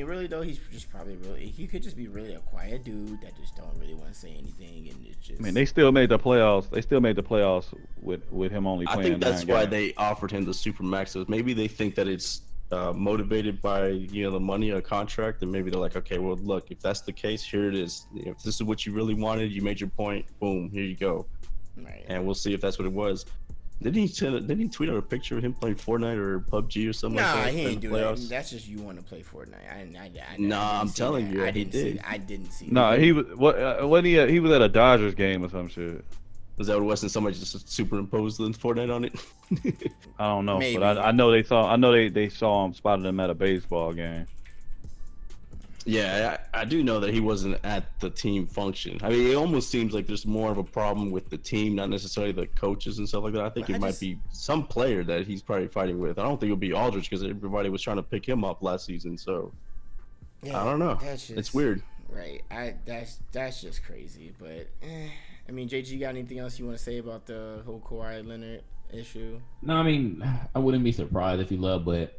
Really though, he's just probably really. He could just be really a quiet dude that just don't really want to say anything, and it's just. I mean, they still made the playoffs. They still made the playoffs with him only playing. I think that's 9 why games. they offered him the super maxes. Maybe they think that it's motivated by the money of a contract, and maybe they're like, okay, well, look, if that's the case, here it is. If this is what you really wanted, you made your point, boom, here you go. Right. And we'll see if that's what it was. Didn't he tweet out a picture of him playing Fortnite or PUBG or something like that? Nah, he ain't do that. That's just you want to play Fortnite. I'm telling you, he did. I didn't see. No, he was he was at a Dodgers game or some shit. Was that what it was? And somebody just superimposed the Fortnite on it? I don't know, Maybe. but I know they saw him, spotted him at a baseball game. Yeah, I do know that he wasn't at the team function. I mean, it almost seems like there's more of a problem with the team, not necessarily the coaches and stuff like that. I think might be some player that he's probably fighting with. I don't think it'll be Aldridge because everybody was trying to pick him up last season. So yeah, I don't know. It's weird. Right. That's just crazy. But I mean, JG, you got anything else you want to say about the whole Kawhi Leonard issue? No, I mean, I wouldn't be surprised if he loved, but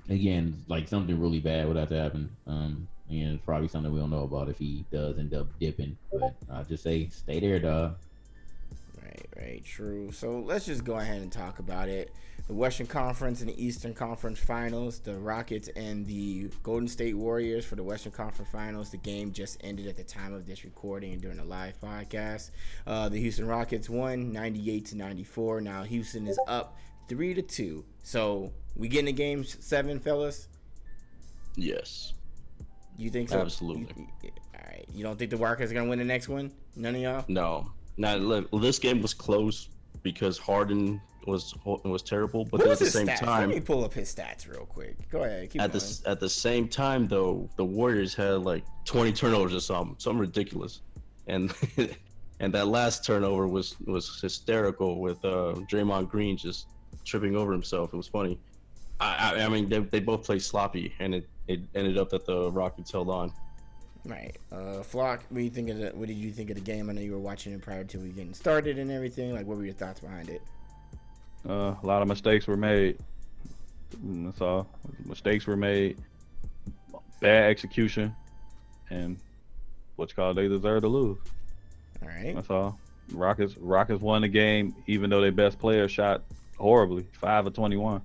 again, like something really bad would have to happen. And it's probably something we don't know about if he does end up dipping. But I'll just say, stay there, dog. Right, true. So let's just go ahead and talk about it. The Western Conference and the Eastern Conference Finals, the Rockets and the Golden State Warriors for the Western Conference Finals. The game just ended at the time of this recording and during the live podcast. The Houston Rockets won 98-94. Now Houston is up 3-2. So we getting to game 7, fellas? Yes. You think so? Absolutely. All right. You don't think the Rockets are gonna win the next one? None of y'all? No. Now, look, this game was close because Harden was terrible, but at the same time, let me pull up his stats real quick. Go ahead. Keep going. At the same time, though, the Warriors had like 20 turnovers or something ridiculous, and and that last turnover was hysterical with Draymond Green just tripping over himself. It was funny. I mean, they both played sloppy, and it ended up that the Rockets held on. Right. Flock, what did you think of the game? I know you were watching it prior to we getting started and everything. Like, what were your thoughts behind it? A lot of mistakes were made. That's all. Mistakes were made. Bad execution. And they deserve to lose. All right. That's all. Rockets won the game, even though their best player shot horribly, 5 of 21.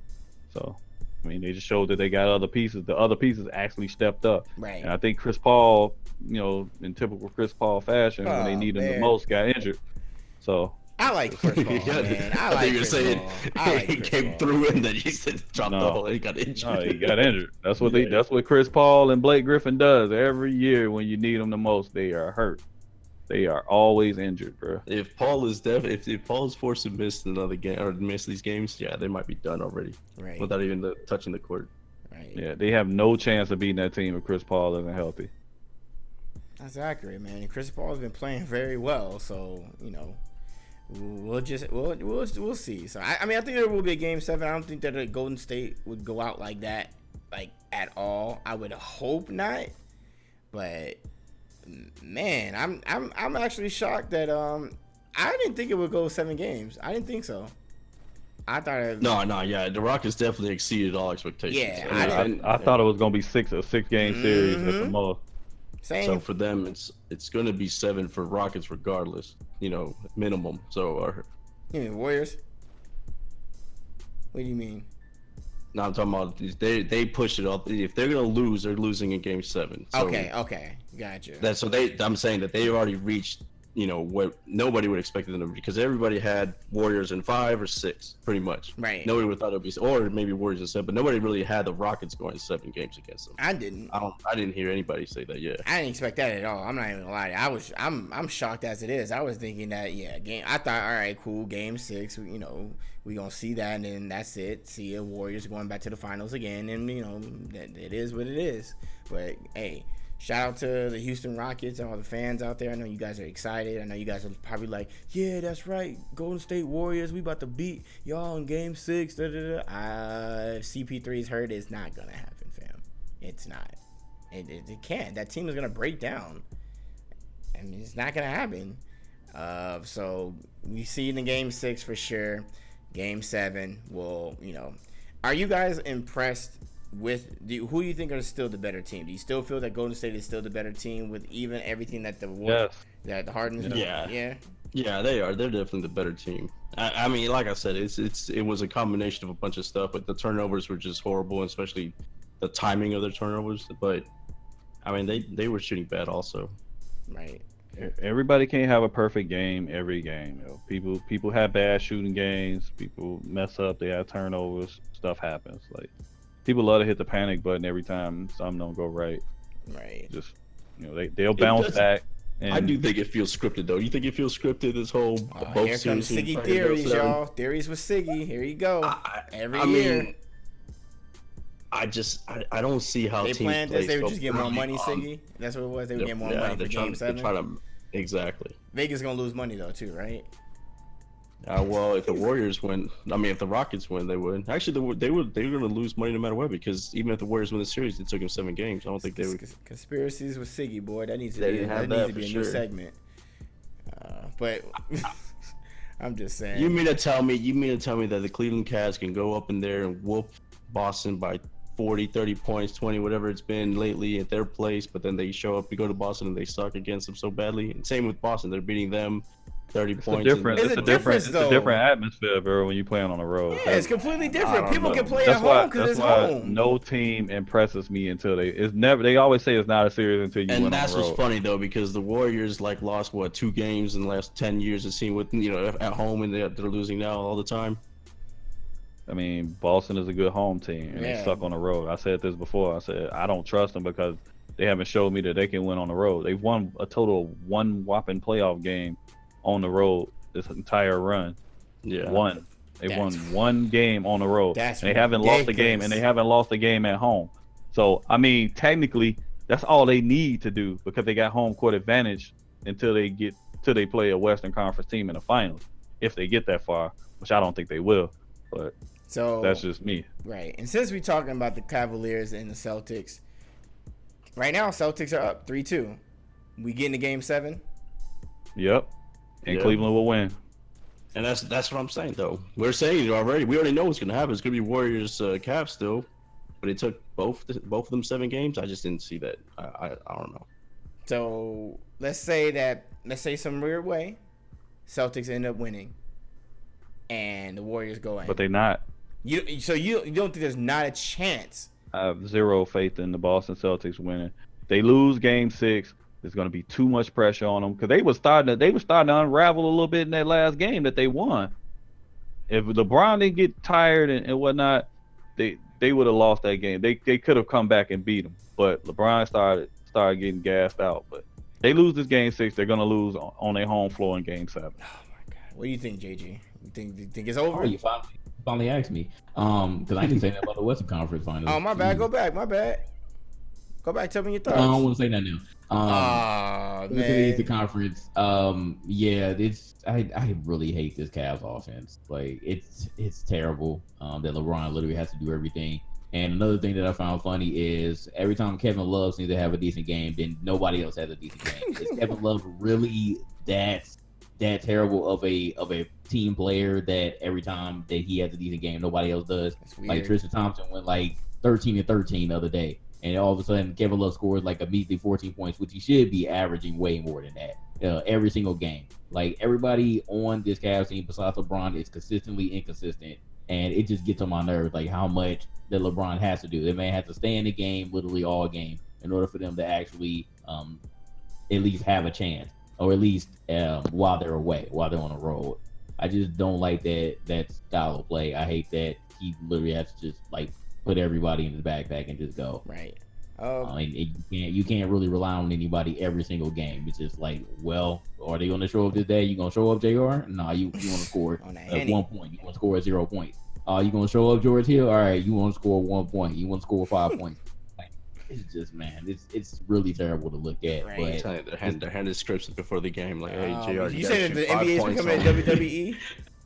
So, I mean, they just showed that they got other pieces. The other pieces actually stepped up. Right. And I think Chris Paul, in typical Chris Paul fashion, when they needed him the most, got injured. So I like Chris Paul, man. I like Chris Paul. He came through and then he said dropped the ball and he got injured. No, he got injured. That's what Chris Paul and Blake Griffin does. Every year when you need them the most, they are hurt. They are always injured, bro. If Paul is if Paul is forced to miss another game or miss these games, yeah, they might be done already. Right. Without even touching the court. Right. Yeah, they have no chance of beating that team if Chris Paul isn't healthy. That's accurate, man. And Chris Paul's been playing very well, so we'll see. So I mean, I think there will be a game 7. I don't think that Golden State would go out like that, like at all. I would hope not, but man, I'm actually shocked that I didn't think it would go 7 games. I didn't think so. I thought. Yeah, the Rockets definitely exceeded all expectations. Yeah, I thought it was gonna be a 6-game series at the most. Same. So for them, it's going to be 7 for Rockets regardless, minimum. So you mean Warriors? What do you mean? now I'm talking about they push it off. If they're going to lose, they're losing in Game 7. So Okay, gotcha. I'm saying that they already reached what nobody would expect them to, because everybody had Warriors in 5 or 6 pretty much. Right. Nobody would thought it would be, or maybe Warriors in 7, but nobody really had the Rockets going 7 games against them. I didn't. I didn't hear anybody say that. Yeah. I didn't expect that at all. I'm not even gonna lie to you. I'm shocked as it is. I was thinking that I thought, all right, cool, Game 6, we gonna see that, and then that's it. See ya, Warriors going back to the finals again, and it is what it is. But hey, shout out to the Houston Rockets and all the fans out there. I know you guys are excited. I know you guys are probably like, yeah, that's right, Golden State Warriors, we about to beat y'all in Game 6. CP3's hurt. It's not gonna happen, fam. It's not. It can't. That team is gonna break down. I mean, it's not gonna happen. So we see in the Game 6 for sure. Game 7 will, are you guys impressed with who do you think are still the better team? Do you still feel that Golden State is still the better team with even everything that that the Harden's doing? Yeah, they are. They're definitely the better team. I mean, like I said, it was a combination of a bunch of stuff, but the turnovers were just horrible, especially the timing of their turnovers. But I mean, they were shooting bad also. Right. Everybody can't have a perfect game every game. People have bad shooting games. People mess up. They have turnovers. Stuff happens. Like, people love to hit the panic button every time something don't go right. Right. Just they'll bounce back. And I do think it feels scripted though. You think it feels scripted? This whole here comes Siggy theories, y'all. Theories with Siggy. Here you go. Every year. I don't see how they teams planned this. They would just get more poorly. money, Siggy. That's what it was. They would get more money for Game 7. Exactly. Vegas gonna lose money though too, right? Well, if the Warriors win, if the Rockets win, they would. Actually, they were going to lose money no matter what, because even if the Warriors win the series, it took them 7 games. I don't think they would. Conspiracies with Siggy, boy. That needs to They be, didn't have that needs that to for be a sure. new segment. But I'm just saying. You mean to tell me that the Cleveland Cavs can go up in there and whoop Boston by 40, 30 points, 20, whatever it's been lately at their place, but then they show up to go to Boston and they suck against them so badly? And same with Boston. They're beating them 30 points. It's a different atmosphere, bro, when you're playing on the road. Yeah, it's completely different. People can play at home because it's home. No team impresses me until they always say it's not a series until you win on the road. And that's what's funny though, because the Warriors lost 2 games in the last 10 years. It seemed with at home, and they're losing now all the time. I mean, Boston is a good home team, and they suck on the road. I said this before. I said I don't trust them because they haven't showed me that they can win on the road. They've won a total of 1 whopping playoff game on the road this entire run. Yeah, They won 1 game on the road. They haven't lost a game, and they haven't lost a game at home. So I mean, technically, that's all they need to do, because they got home court advantage until they play a Western Conference team in the finals, if they get that far, which I don't think they will. But that's just me. Right. And since we're talking about the Cavaliers and the Celtics, right now Celtics are up 3-2. We get into Game 7. Yep. And Cleveland will win. And that's what I'm saying though. We're saying it already. We already know what's gonna happen. It's gonna be Warriors Cavs still, but it took both of them 7 games. I just didn't see that. I don't know. So let's say some weird way, Celtics end up winning, and the Warriors go in. But they're not. You don't think there's not a chance? I have zero faith in the Boston Celtics winning. They lose Game 6. There's going to be too much pressure on them, because they were starting to unravel a little bit in that last game that they won. If LeBron didn't get tired and whatnot, they would have lost that game. They could have come back and beat them, but LeBron started getting gassed out. But they lose this Game 6, they're going to lose on their home floor in Game 7. Oh my God! What do you think, JG? You think it's over? Oh, you finally asked me. Because I didn't say that about the Western Conference Finals. Oh, my bad. Go back. My bad. Go back. Tell me your thoughts. I don't want to say that now. Man. The conference. I really hate this Cavs offense. Like, it's terrible. That LeBron literally has to do everything. And another thing that I found funny is every time Kevin Love seems to have a decent game, then nobody else has a decent game. Is Kevin Love really that that terrible of a team player that every time that he has a decent game, nobody else does. Like Tristan Thompson went like 13 and 13 the other day, and all of a sudden Kevin Love scores like a measly 14 points, which he should be averaging way more than that every single game. Like everybody on this Cavs team besides LeBron is consistently inconsistent, and it just gets on my nerves like how much that LeBron has to do. That man has to stay in the game literally all game in order for them to actually at least have a chance, or at least while they're away, while they're on the road. I just don't like that style of play. I hate that he literally has to just like put everybody in his backpack and just go. Right. And you can't really rely on anybody every single game. It's just like, well, are they gonna show up today? You gonna show up, JR? No, you want to score 1 point. You want to score 0 points. You gonna show up, George Hill? All right, you want to score 1 point. You want to score 5 points. Like, it's just, man, it's really terrible to look at. Right. But they're handing scripts before the game, like, hey, JR, you said the NBA is becoming a WWE.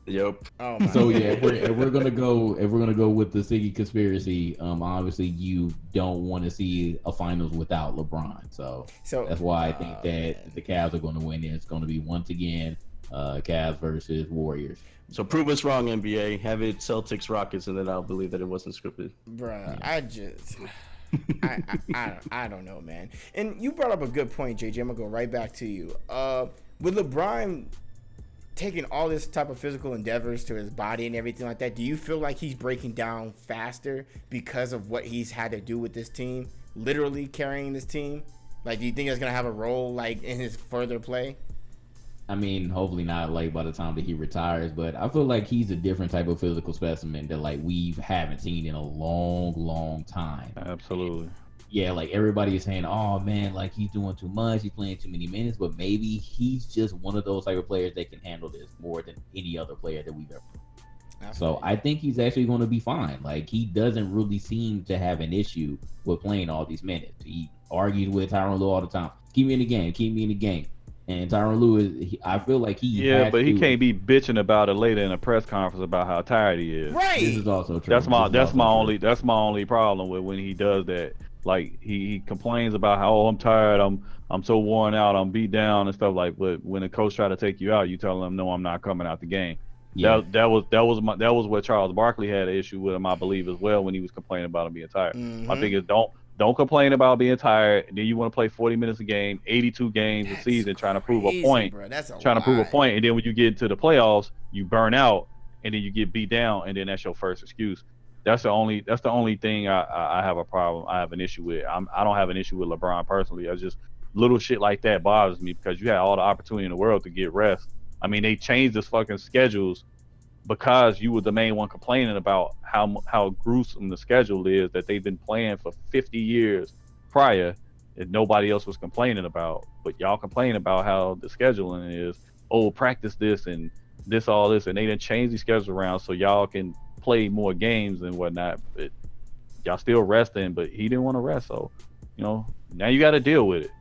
Yep. Oh my so yeah, if we're gonna go with the Siggy conspiracy, obviously you don't want to see a finals without LeBron. So that's why I think that the Cavs are going to win. It's going to be once again Cavs versus Warriors. So prove us wrong, NBA. Have it Celtics Rockets, and then I'll believe that it wasn't scripted. Bruh, I don't know, man. And you brought up a good point, JJ. I'm gonna go right back to you. With LeBron taking all this type of physical endeavors to his body and everything like that, do you feel like he's breaking down faster because of what he's had to do with this team, literally carrying this team? Like, do you think it's gonna have a role like in his further play? I mean, hopefully not like by the time that he retires, but I feel like he's a different type of physical specimen that like we haven't seen in a long time. Absolutely. Yeah, like everybody is saying, oh man, like he's doing too much, he's playing too many minutes, but maybe he's just one of those type of players that can handle this more than any other player that we've ever seen. So I think he's actually going to be fine. Like he doesn't really seem to have an issue with playing all these minutes. He argues with Tyronn Lue all the time. Keep me in the game. And Tyronn Lue I feel like he he can't be bitching about it later in a press conference about how tired he is. Right. This is also true. That's my only problem with when he does that. Like he complains about how I'm tired, I'm so worn out, I'm beat down and stuff like. But when the coach try to take you out, you tell him no, I'm not coming out the game. Yeah. That was what Charles Barkley had an issue with him, I believe, as well, when he was complaining about him being tired. Mm-hmm. My thing is don't complain about being tired. And then you want to play 40 minutes a game, 82 games a season, trying to prove a point. Bro. Prove a point, and then when you get into the playoffs, you burn out, and then you get beat down, and then that's your first excuse. That's the only thing I have a problem. I have an issue with. I don't have an issue with LeBron personally. I just little shit like that bothers me because you had all the opportunity in the world to get rest. I mean, they changed this fucking schedules because you were the main one complaining about how gruesome the schedule is that they've been playing for 50 years prior that nobody else was complaining about. But y'all complain about how the scheduling is. Oh, practice this and this, all this, and they didn't change the schedule around so y'all can play more games and whatnot. But y'all still resting, but he didn't want to rest, so now you got to deal with it.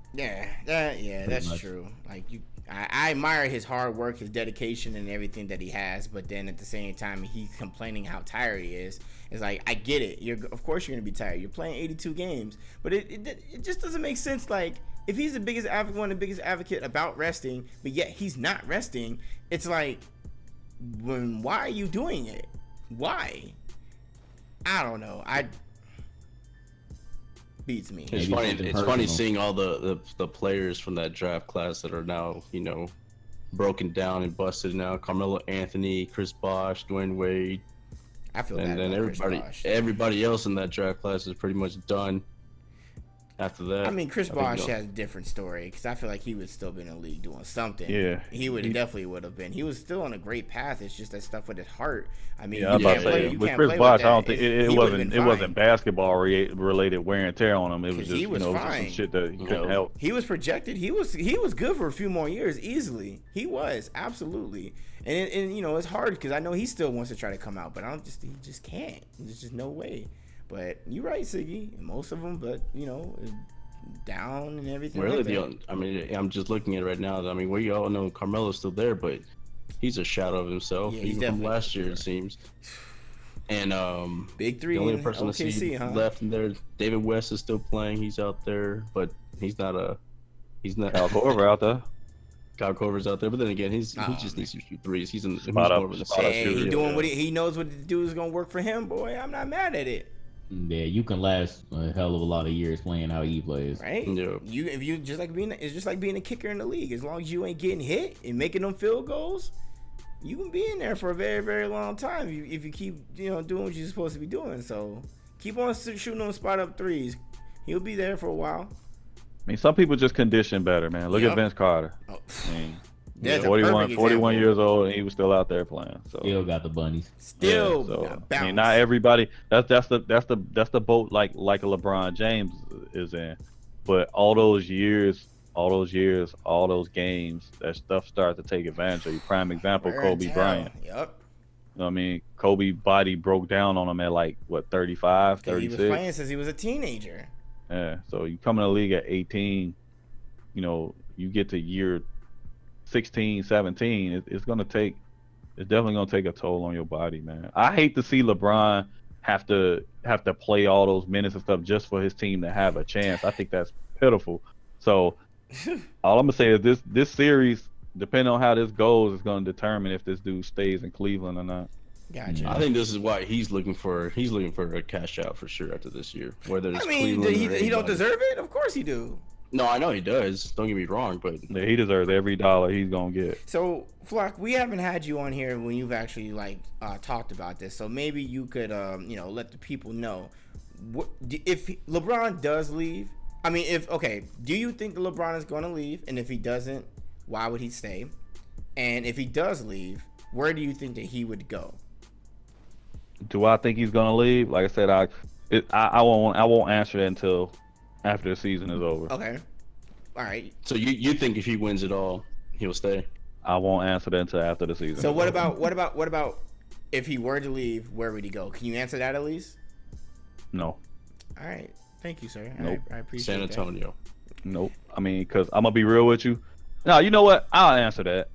That's true. Like I admire his hard work, his dedication, and everything that he has. But then at the same time, he's complaining how tired he is. It's like, I get it. Of course you're gonna be tired. You're playing 82 games, but it just doesn't make sense. Like if he's one of the biggest advocate about resting, but yet he's not resting. It's like, why are you doing it? Why? I don't know. Beats me. It's funny seeing all the players from that draft class that are now, broken down and busted now. Carmelo Anthony, Chris Bosh, Dwayne Wade. I feel and then everybody else in that draft class is pretty much done. After that, I mean, Chris Bosh has a different story because I feel like he would still be in the league doing something. Yeah, he definitely would have been. He was still on a great path. It's just that stuff with his heart. I mean, with Chris Bosh, I don't think it wasn't basketball related wear and tear on him. It was just some shit that he couldn't help. He was projected. He was good for a few more years easily. He was absolutely, and it's hard because I know he still wants to try to come out, but he just can't. There's just no way. But you're right, Siggy. Most of them, but down and everything. Really, I'm just looking at it right now. I mean, we all know Carmelo's still there, but he's a shadow of himself. Yeah, even from last year, it seems. And Big Three. The only person I see left in there, David West is still playing. He's out there, but he's not. Al Korver out there. Kyle Korver's out there, but then again, he just needs to shoot threes. He's more of an Hey, he doing what he knows what the dude is gonna work for him, boy. I'm not mad at it. Yeah, you can last a hell of a lot of years playing how he plays. Right? Yeah. It's just like being a kicker in the league. As long as you ain't getting hit and making them field goals, you can be in there for a very, very long time if you keep doing what you're supposed to be doing. So keep on shooting them spot up threes. He'll be there for a while. I mean, some people just condition better, man. Look at Vince Carter. Oh. I mean, That's 41 years old, and he was still out there playing. So Still got the bunnies. Still, so, I mean, not everybody. That's the boat like a LeBron James is in. But all those years, all those games, that stuff started to take advantage of you. Prime example, Kobe Bryant. Yep. You know what I mean? Kobe body broke down on him at like what 35, 36. He was playing since he was a teenager. Yeah. So you come in the league at 18. You get to year 16, 17, it's definitely gonna take a toll on your body, man. I hate to see LeBron have to play all those minutes and stuff just for his team to have a chance. I think that's pitiful. So all I'm gonna say is this series, depending on how this goes, is gonna determine if this dude stays in Cleveland or not. Gotcha. I think this is why he's looking for a cash out for sure after this year. Whether it's Cleveland he don't deserve it? Of course he do. No, I know he does. Don't get me wrong, but Yeah, he deserves every dollar he's gonna get. So, Flock, we haven't had you on here when you've actually talked about this. So maybe you could let the people know if LeBron does leave. I mean, do you think that LeBron is going to leave? And if he doesn't, why would he stay? And if he does leave, where do you think that he would go? Do I think he's gonna leave? Like I said, I won't answer that until after the season is over. Okay. All right. So you think if he wins it all, he'll stay? I won't answer that until after the season. So what about if he were to leave, where would he go? Can you answer that at least? No. All right. Thank you, sir. Nope. I appreciate San Antonio. That. Nope. I mean, because I'm gonna be real with you. No, you know what? I'll answer that.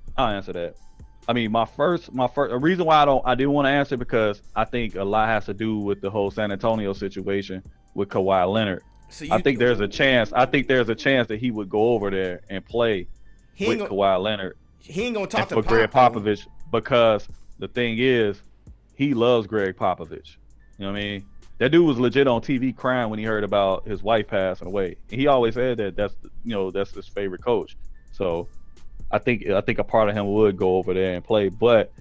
I mean, my first the reason why I didn't want to answer because I think a lot has to do with the whole San Antonio situation with Kawhi Leonard. So I think there's a chance that he would go over there and play with Kawhi Leonard. He ain't gonna talk to Greg Popovich because the thing is, he loves Greg Popovich. You know what I mean? That dude was legit on TV crying when he heard about his wife passing away. And he always said that's his favorite coach. So I think a part of him would go over there and play. But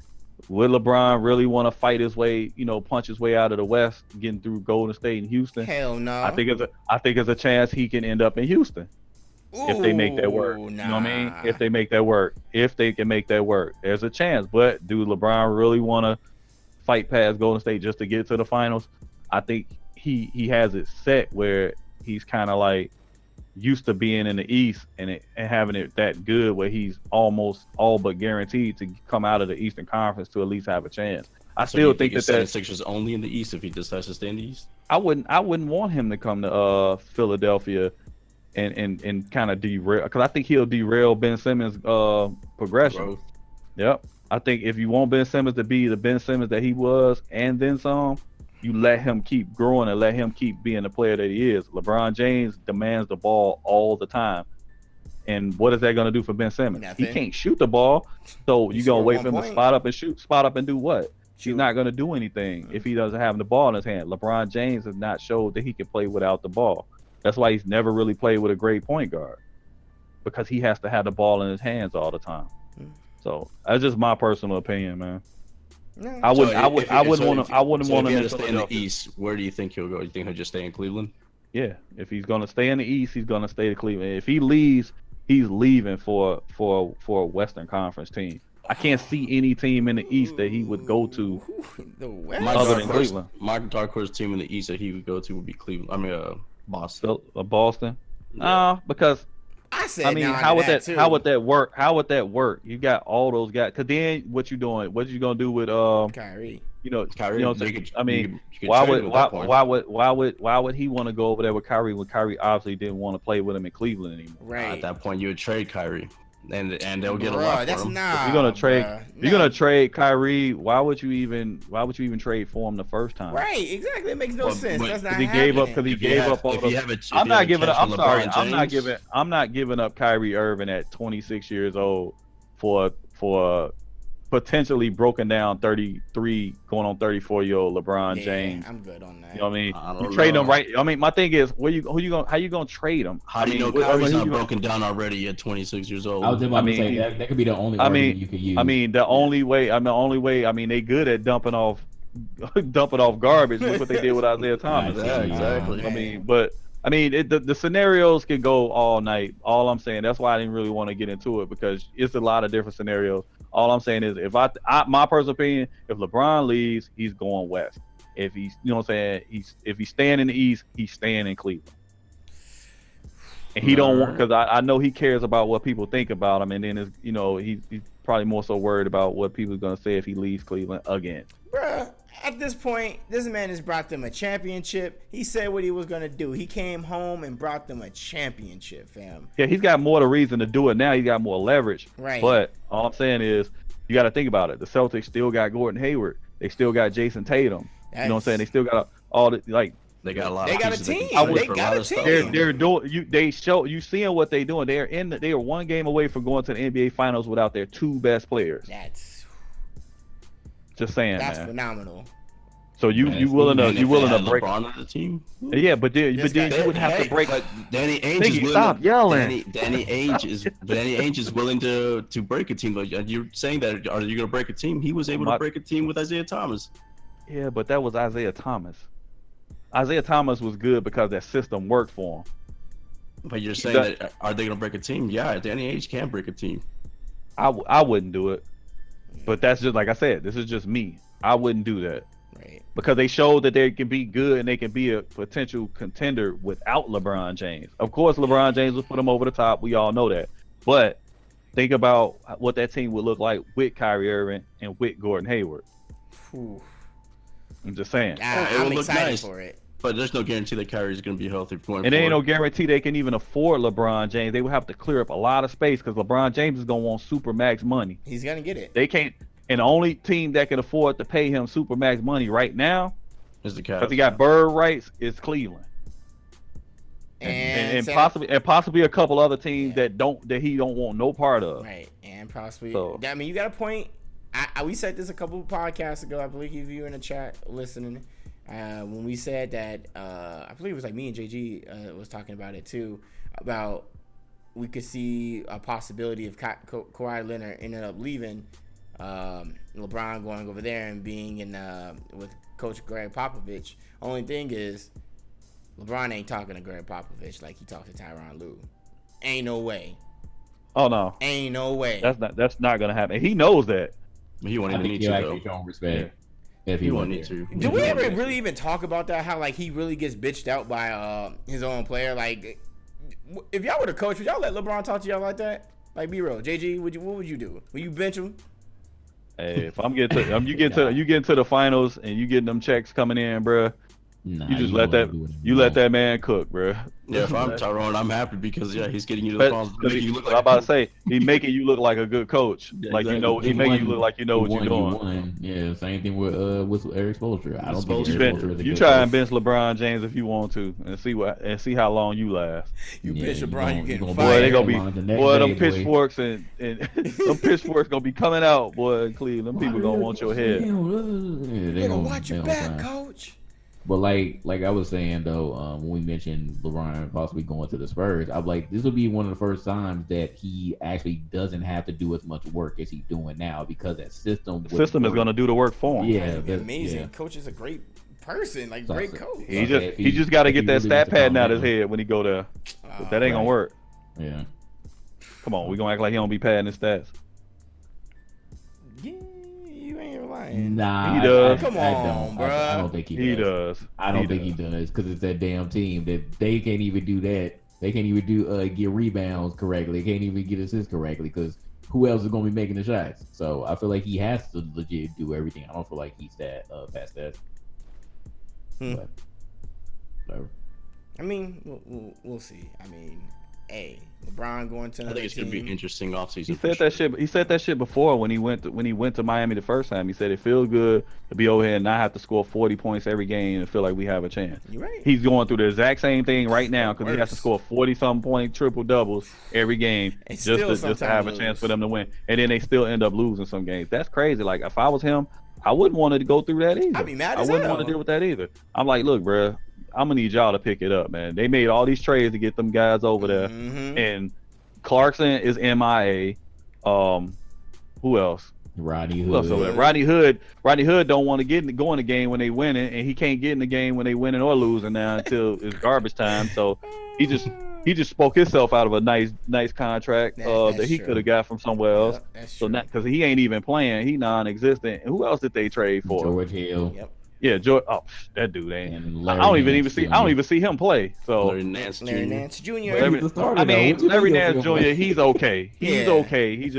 would LeBron really want to fight his way, punch his way out of the West, getting through Golden State and Houston? Hell no. I think it's a chance he can end up in Houston. If they make that work. Nah. You know what I mean? If they make that work. If they can make that work. There's a chance. But do LeBron really want to fight past Golden State just to get to the finals? I think he has it set where he's kind of like used to being in the East and having it that good where he's almost all but guaranteed to come out of the Eastern Conference to at least have a chance. I still think that 76ers only in the East if he decides to stay in the East. I wouldn't want him to come to Philadelphia and kind of derail, because I think he'll derail Ben Simmons' progression. Growth. Yep. I think if you want Ben Simmons to be the Ben Simmons that he was and then some, you let him keep growing and let him keep being the player that he is. LeBron James demands the ball all the time. And what is that going to do for Ben Simmons? Nothing. He can't shoot the ball. So you're going to wait for him to spot up and do what? Shoot. He's not going to do anything if he doesn't have the ball in his hand. LeBron James has not showed that he can play without the ball. That's why he's never really played with a great point guard, because he has to have the ball in his hands all the time. So that's just my personal opinion, man. No. I wouldn't want him to stay in the East. Where do you think he'll go? You think he'll just stay in Cleveland? Yeah, if he's gonna stay in the East, he's gonna stay to Cleveland. If he leaves, he's leaving for a Western Conference team. I can't see any team in the East that he would go to other than Cleveland. My dark horse team in the East that he would go to would be Cleveland. I mean, Boston. Boston? Yeah. Because I mean, how would that work? How would that work? You got all those guys. Cause then what you doing? What you gonna do with Kyrie? Kyrie. Why would he want to go over there with Kyrie when Kyrie obviously didn't want to play with him in Cleveland anymore? Right. At that point, you would trade Kyrie. and they'll get a lot That's for him. not. You're gonna trade. Bruh. You're gonna trade Kyrie. Why would you even trade for him the first time? Right, exactly. It makes no sense. That's not He happening. gave up because he gave up all the. I'm not giving up. I'm sorry. I'm not giving up Kyrie Irving at 26 years old for potentially broken down 33 going on 34-year-old LeBron James. I'm good on that. You know what I mean? You trade him right. I mean, my thing is, how you gonna trade him? How do you know Kyrie's not broken down already at 26 years old? I was about to say that could be the only argument you could use. I mean, the only way. I mean, they good at dumping off garbage. Look what they did with Isaiah Thomas. Yeah, exactly. I mean, the scenarios can go all night. All I'm saying, that's why I didn't really want to get into it, because it's a lot of different scenarios. All I'm saying is, if my personal opinion, if LeBron leaves, he's going west. If he's, you know what I'm saying, if he's staying in the East, he's staying in Cleveland. And he don't want, because I know he cares about what people think about him, and then he's probably more so worried about what people are gonna say if he leaves Cleveland again. Bruh, at this point, this man has brought them a championship. He said what he was gonna do. He came home and brought them a championship, fam. Yeah, he's got more of a reason to do it now. He got more leverage. Right. But all I'm saying is, you got to think about it. The Celtics still got Gordon Hayward. They still got Jason Tatum. You know what I'm saying? They still got all the They got a lot. They of got a pieces team. They got a team. They're doing. You seeing what they doing? They are one game away from going to the NBA Finals without their two best players. That's just saying. That's man. Phenomenal. So you willing to break LeBron on the team? Yeah, but then you would have to break. Danny Ainge is willing. Stop yelling. Danny Ainge is willing to break a team. Like you're saying that, are you going to break a team? He was able to break a team with Isaiah Thomas. Yeah, but that was Isaiah Thomas. Isaiah Thomas was good because that system worked for him. But you're saying that, are they going to break a team? Yeah, Danny Ainge can break a team. I wouldn't do it. But that's just, like I said, this is just me. I wouldn't do that. Right. Because they showed that they can be good and they can be a potential contender without LeBron James. Of course, LeBron James will put them over the top. We all know that. But think about what that team would look like with Kyrie Irving and with Gordon Hayward. Whew. I'm just saying. I'm excited for it. But there's no guarantee that Kyrie's going to be healthy going forward. And there ain't no guarantee they can even afford LeBron James. They would have to clear up a lot of space because LeBron James is going to want super max money. He's going to get it. They can't. And the only team that can afford to pay him super max money right now is the Cavs. Because he got bird rights, is Cleveland. And possibly a couple other teams that he don't want no part of. Right. And possibly I mean, you got a point. We said this a couple of podcasts ago. I believe you were in the chat listening. When we said that, I believe it was like me and JG was talking about it too, about we could see a possibility of Kawhi Leonard ended up leaving, LeBron going over there and being in with Coach Greg Popovich. Only thing is, LeBron ain't talking to Greg Popovich like he talked to Tyronn Lue. Ain't no way. Oh no. Ain't no way. That's not gonna happen. He knows that. He won't even need to though. Show respect. If he won't need to. Do we ever really even talk about that? How like he really gets bitched out by his own player? Like, if y'all were the coach, would y'all let LeBron talk to y'all like that? Like, be real, JG. What would you do? Would you bench him? Hey, if I'm getting to you getting to the finals and you getting them checks coming in, bruh. Nah, you just let that man cook, bro. Yeah, if I'm Tyrone, I'm happy because he's getting you to the finals. I'm about to say he's making you look like a good coach. Yeah, like exactly. He making you look like you know what you're doing. Yeah, same thing with Eric Spoelstra. I don't think Eric Spoelstra is a you good try coach. And bench LeBron James if you want to, and see how long you last. You bench LeBron, you getting boy, fired. They gonna be them pitchforks and them pitchforks gonna be coming out, boy. In Cleveland, them people gonna want your head. They gonna watch your back, coach. But like I was saying though, when we mentioned LeBron possibly going to the Spurs, I'm like, this will be one of the first times that he actually doesn't have to do as much work as he's doing now because that system. The system is going to do the work for him. Yeah, that's amazing. Yeah. Coach is a great person, like great coach. He just got to get that stat pad out his head when he go there. That ain't gonna work. Yeah. Come on, we gonna act like he don't be padding his stats. Nah, he does. Come on, bro. I don't think he does. I don't think he does because it's that damn team that they can't even do that. They can't even do get rebounds correctly. They can't even get assists correctly because who else is going to be making the shots? So I feel like he has to legit do everything. I don't feel like he's that past that. But whatever. I mean, we'll see. I mean, hey, LeBron going to I another think it's gonna be an team. interesting offseason. He said that shit. He said that shit before when he went to Miami the first time. He said it feels good to be over here and not have to score 40 points every game and feel like we have a chance. You're right. He's going through the exact same thing right now because he has to Worse. score 40-something point triple doubles every game And just still to sometimes have a lose. chance for them to win. And then they still end up losing some games. That's crazy. Like if I was him, I wouldn't want to go through that either. I'd be mad I as wouldn't hell. want to deal with that either. I'm like, look, bro, I'm gonna need y'all to pick it up, man. They made all these trades to get them guys over there, and Clarkson is MIA. Who else? Rodney Who else over Hood. there? Rodney Hood don't want to go in the game when they winning, and he can't get in the game when they winning or losing now until it's garbage time. So he just spoke himself out of a nice contract that he could have got from somewhere else. Yep, that's So true. not because he ain't even playing, he non-existent. Who else did they trade for? George Hill. Yep. Yeah, George. Oh, that dude ain't. And I Larry don't even Nance see. Jr. I don't even see him play. So Larry Nance Jr. Larry Nance Jr. Larry- He's the starter, I mean, though. What you Larry mean Nance you'll Jr. feel He's okay. He's Yeah. okay. He's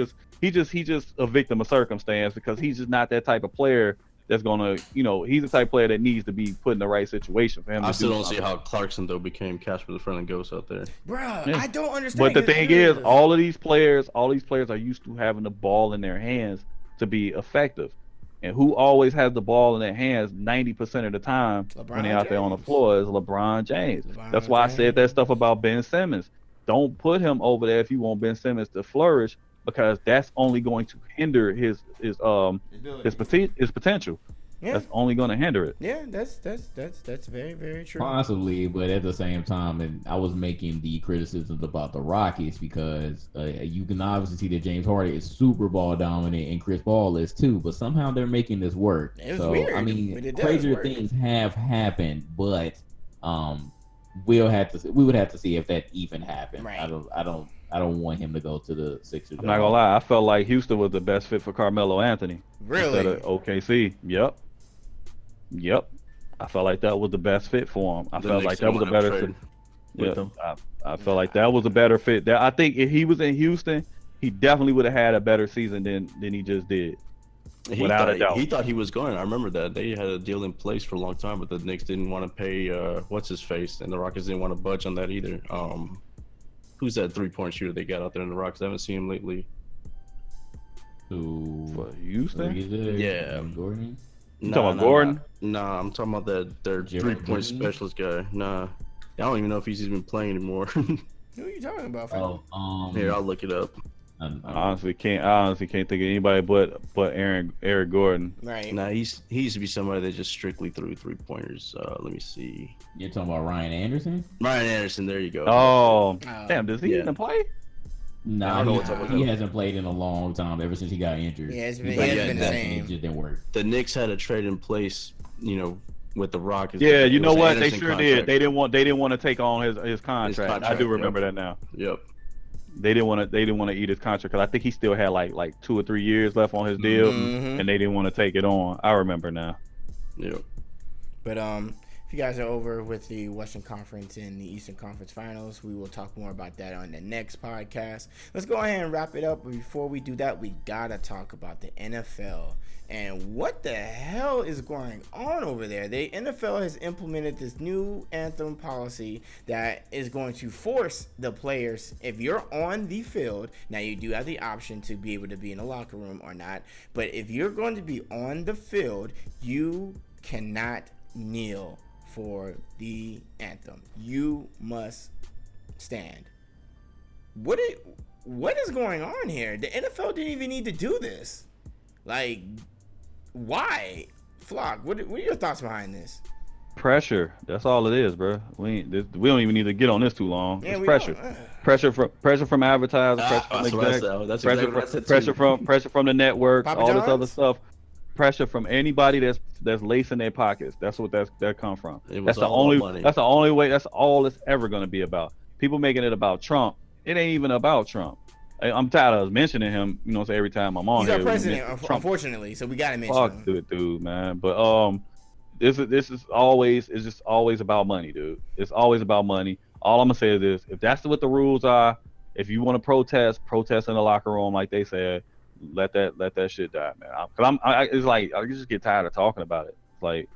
just a victim of circumstance because he's just not that type of player that's gonna, he's the type of player that needs to be put in the right situation for him. I to still do don't see something. how Clarkson though became Casper the Friendly Ghost out there. Bruh, Yeah. I don't understand. But the his thing is, move. all these players are used to having the ball in their hands to be effective. And who always has the ball in their hands 90% of the time when they're out there on the James. floor is LeBron James. LeBron That's why I said that James. stuff about Ben Simmons. Don't put him over there if you want Ben Simmons to flourish, because that's only going to hinder his potential. Yeah. That's only going to hinder it. Yeah, that's very, very true. Possibly, but at the same time, and I was making the criticisms about the Rockets because you can obviously see that James Harden is super ball dominant and Chris Paul is too, but somehow they're making this work. It was So weird, I but mean, it does crazier work. things have happened, but we would have to see if that even happened. Right. I don't want him to go to the Sixers. I'm not going to lie. I felt like Houston was the best fit for Carmelo Anthony. Really? Instead of OKC. Yep. I felt like that was the best fit for him. I The felt Knicks like that didn't was a wanna better trade fit. with them. I felt like that was a better fit. I think if he was in Houston, he definitely would have had a better season than he just did. Without a doubt. He thought he was going. I remember that they had a deal in place for a long time, but the Knicks didn't want to pay what's his face, and the Rockets didn't want to budge on that either. Who's that 3-point shooter they got out there in the Rockets? I haven't seen him lately. For Houston? Yeah. Gordon. You talking about Gordon? Nah, I'm talking about their Jared 3-point Gordon? specialist guy. Nah, I don't even know if he's even playing anymore. Who are you talking about? Frank? Here, I'll look it up. I honestly can't think of anybody but Eric Gordon. Right. Nah, he used to be somebody that just strictly threw 3-pointers. Let me see. You're talking about Ryan Anderson? Ryan Anderson, there you go. Oh, damn! Does he Yeah. even play? No, I don't know what's up with he him. hasn't played in a long time. Ever since he got injured. Yeah, it's been- He it played has been the back same. and It just didn't work. The Knicks had a trade in place, with the Rockets. Yeah, you It know was an what? They Anderson sure contract. did. They didn't want to take on his contract. I contract, do yep. remember that now. Yep. They didn't want to eat his contract because I think he still had like 2 or 3 years left on his deal, Mhm. and they didn't want to take it on. I remember now. Yep. But if you guys are over with the Western Conference and the Eastern Conference Finals, we will talk more about that on the next podcast. Let's go ahead and wrap it up. But before we do that, we gotta talk about the NFL and what the hell is going on over there. The NFL has implemented this new anthem policy that is going to force the players, if you're on the field, now you do have the option to be able to be in a locker room or not, but if you're going to be on the field, you cannot kneel for the anthem. You must stand. What is going on here? The NFL didn't even need to do this. Like, why? Flock, what are your thoughts behind this? Pressure. That's all it is, bro. We don't even need to get on this too long. Yeah, It's we pressure. don't. Pressure from advertisers. Pressure from That's what I execs. said. That's Pressure, exactly what I said too. pressure from the networks. Papa all this John's? other stuff. Pressure from anybody that's lacing their pockets. That's what that come from. It was That's the all only. about money. That's the only way. That's all it's ever going to be about. People making it about Trump. It ain't even about Trump. I'm tired of mentioning him. So every time I'm on He's here, our we president, mention Trump. unfortunately, so we gotta mention Fuck him. dude, man. But this is always, it's just always about money, dude. It's always about money. All I'm gonna say is this: if that's what the rules are, if you want to protest in the locker room, like they said, let that shit die, man. It's like I just get tired of talking about it. It's like,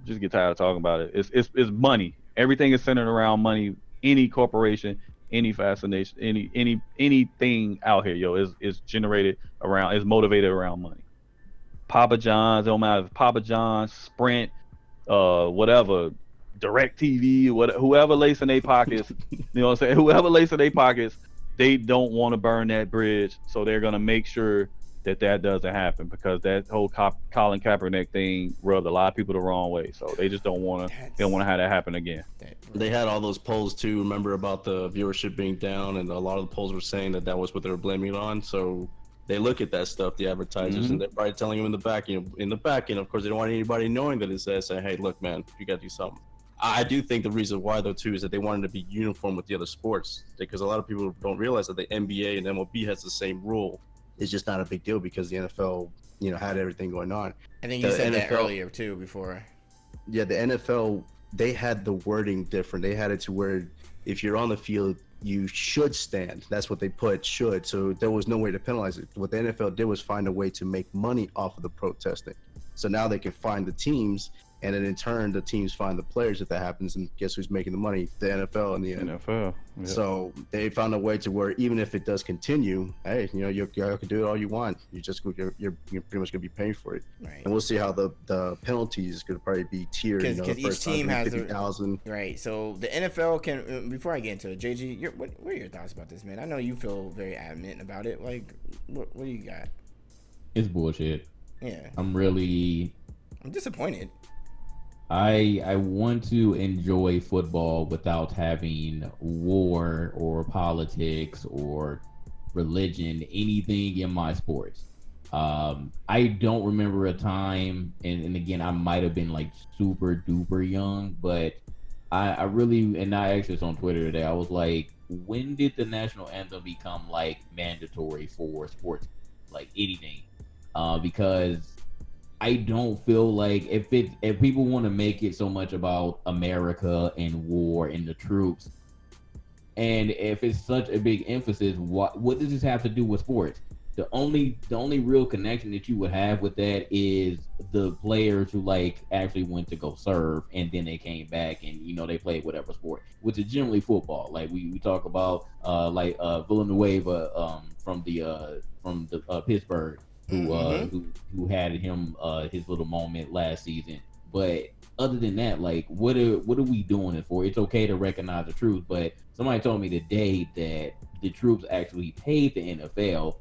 just get tired of talking about it. It's money. Everything is centered around money. Any corporation, any fascination, anything out here, yo, is generated around, is motivated around money. Papa John's, it don't matter if Papa John's, Sprint, whatever, Direct TV, whoever lace in their pockets, you know what I'm saying? Whoever lace in their pockets, they don't want to burn that bridge, so they're gonna make sure that doesn't happen, because that whole Colin Kaepernick thing rubbed a lot of people the wrong way. So they just don't want to. They don't want to have that happen again. They had all those polls too. Remember about the viewership being down, and a lot of the polls were saying that was what they were blaming it on. So they look at that stuff, the advertisers, and they're probably telling them in the back, of course, they don't want anybody knowing that it's there, saying, "Hey, look, man, you got to do something." I do think the reason why, though, too, is that they wanted to be uniform with the other sports, because a lot of people don't realize that the NBA and MLB has the same rule. It's just not a big deal because the NFL, had everything going on. I think you said that earlier too, before. Yeah, the NFL, they had the wording different. They had it to where if you're on the field, you should stand. That's what they put, should. So there was no way to penalize it. What the NFL did was find a way to make money off of the protesting. So now they can find the teams, and then in turn, the teams find the players if that happens. And guess who's making the money? The NFL in the end. NFL. Yeah. So they found a way to where even if it does continue, hey, you can do it all you want. You're pretty much gonna be paying for it. Right. And we'll see how the penalties could probably be tiered. Because each team has 50,000. Right. So the NFL can. Before I get into it, JG, what are your thoughts about this, man? I know you feel very adamant about it. Like, what do you got? It's bullshit. Yeah. I'm disappointed. I want to enjoy football without having war or politics or religion, anything in my sports. I don't remember a time, and again, I might have been like super duper young, but I really, and I asked this on Twitter today, I was like, when did the national anthem become like mandatory for sports, like anything? Because I don't feel like if people want to make it so much about America and war and the troops, and if it's such a big emphasis, what does this have to do with sports? The only real connection that you would have with that is the players who like actually went to go serve and then they came back and they played whatever sport, which is generally football. Like we talk about Villanueva from the Pittsburgh. Who had him his little moment last season. But other than that, like what are we doing it for? It's okay to recognize the truth, but somebody told me today that the troops actually paid the NFL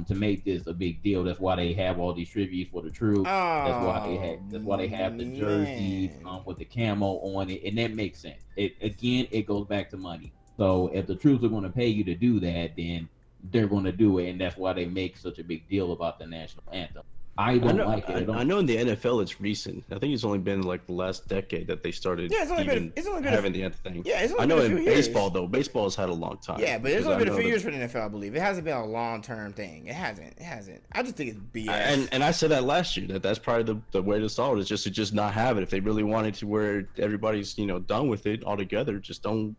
to make this a big deal. That's why they have all these tributes for the troops. That's why they have the jerseys with the camo on it, and that makes sense. It goes back to money. So if the troops are going to pay you to do that, then they're going to do it, and that's why they make such a big deal about the national anthem. I like it. I know in the NFL it's recent. I think it's only been like the last decade that they started having the anthem thing. Yeah, I know in baseball though. Baseball has had a long time. Yeah, but it's only been a few years for the NFL, I believe. It hasn't been a long-term thing. It hasn't. I just think it's BS. And I said that last year. That's probably the way to solve it, is just not have it. If they really wanted to where everybody's done with it altogether, just don't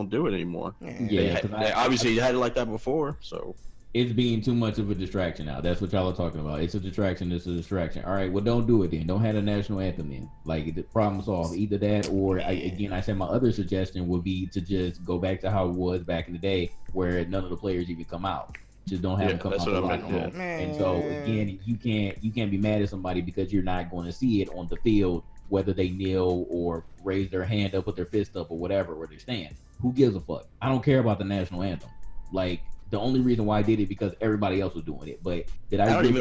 do it anymore. Yeah, they obviously had it like that before, so it's being too much of a distraction now. That's what y'all are talking about. It's a distraction. All right, well, don't do it then. Don't have a national anthem then. Like, the problem solved. Either that or, I said my other suggestion would be to just go back to how it was back in the day, where none of the players even come out. Just don't have them come out the locker room. And so again, you can't be mad at somebody because you're not going to see it on the field, whether they kneel or raise their hand up, put their fist up, or whatever, where they stand. Who gives a fuck? I don't care about the national anthem. Like, the only reason why I did it because everybody else was doing it. But did I did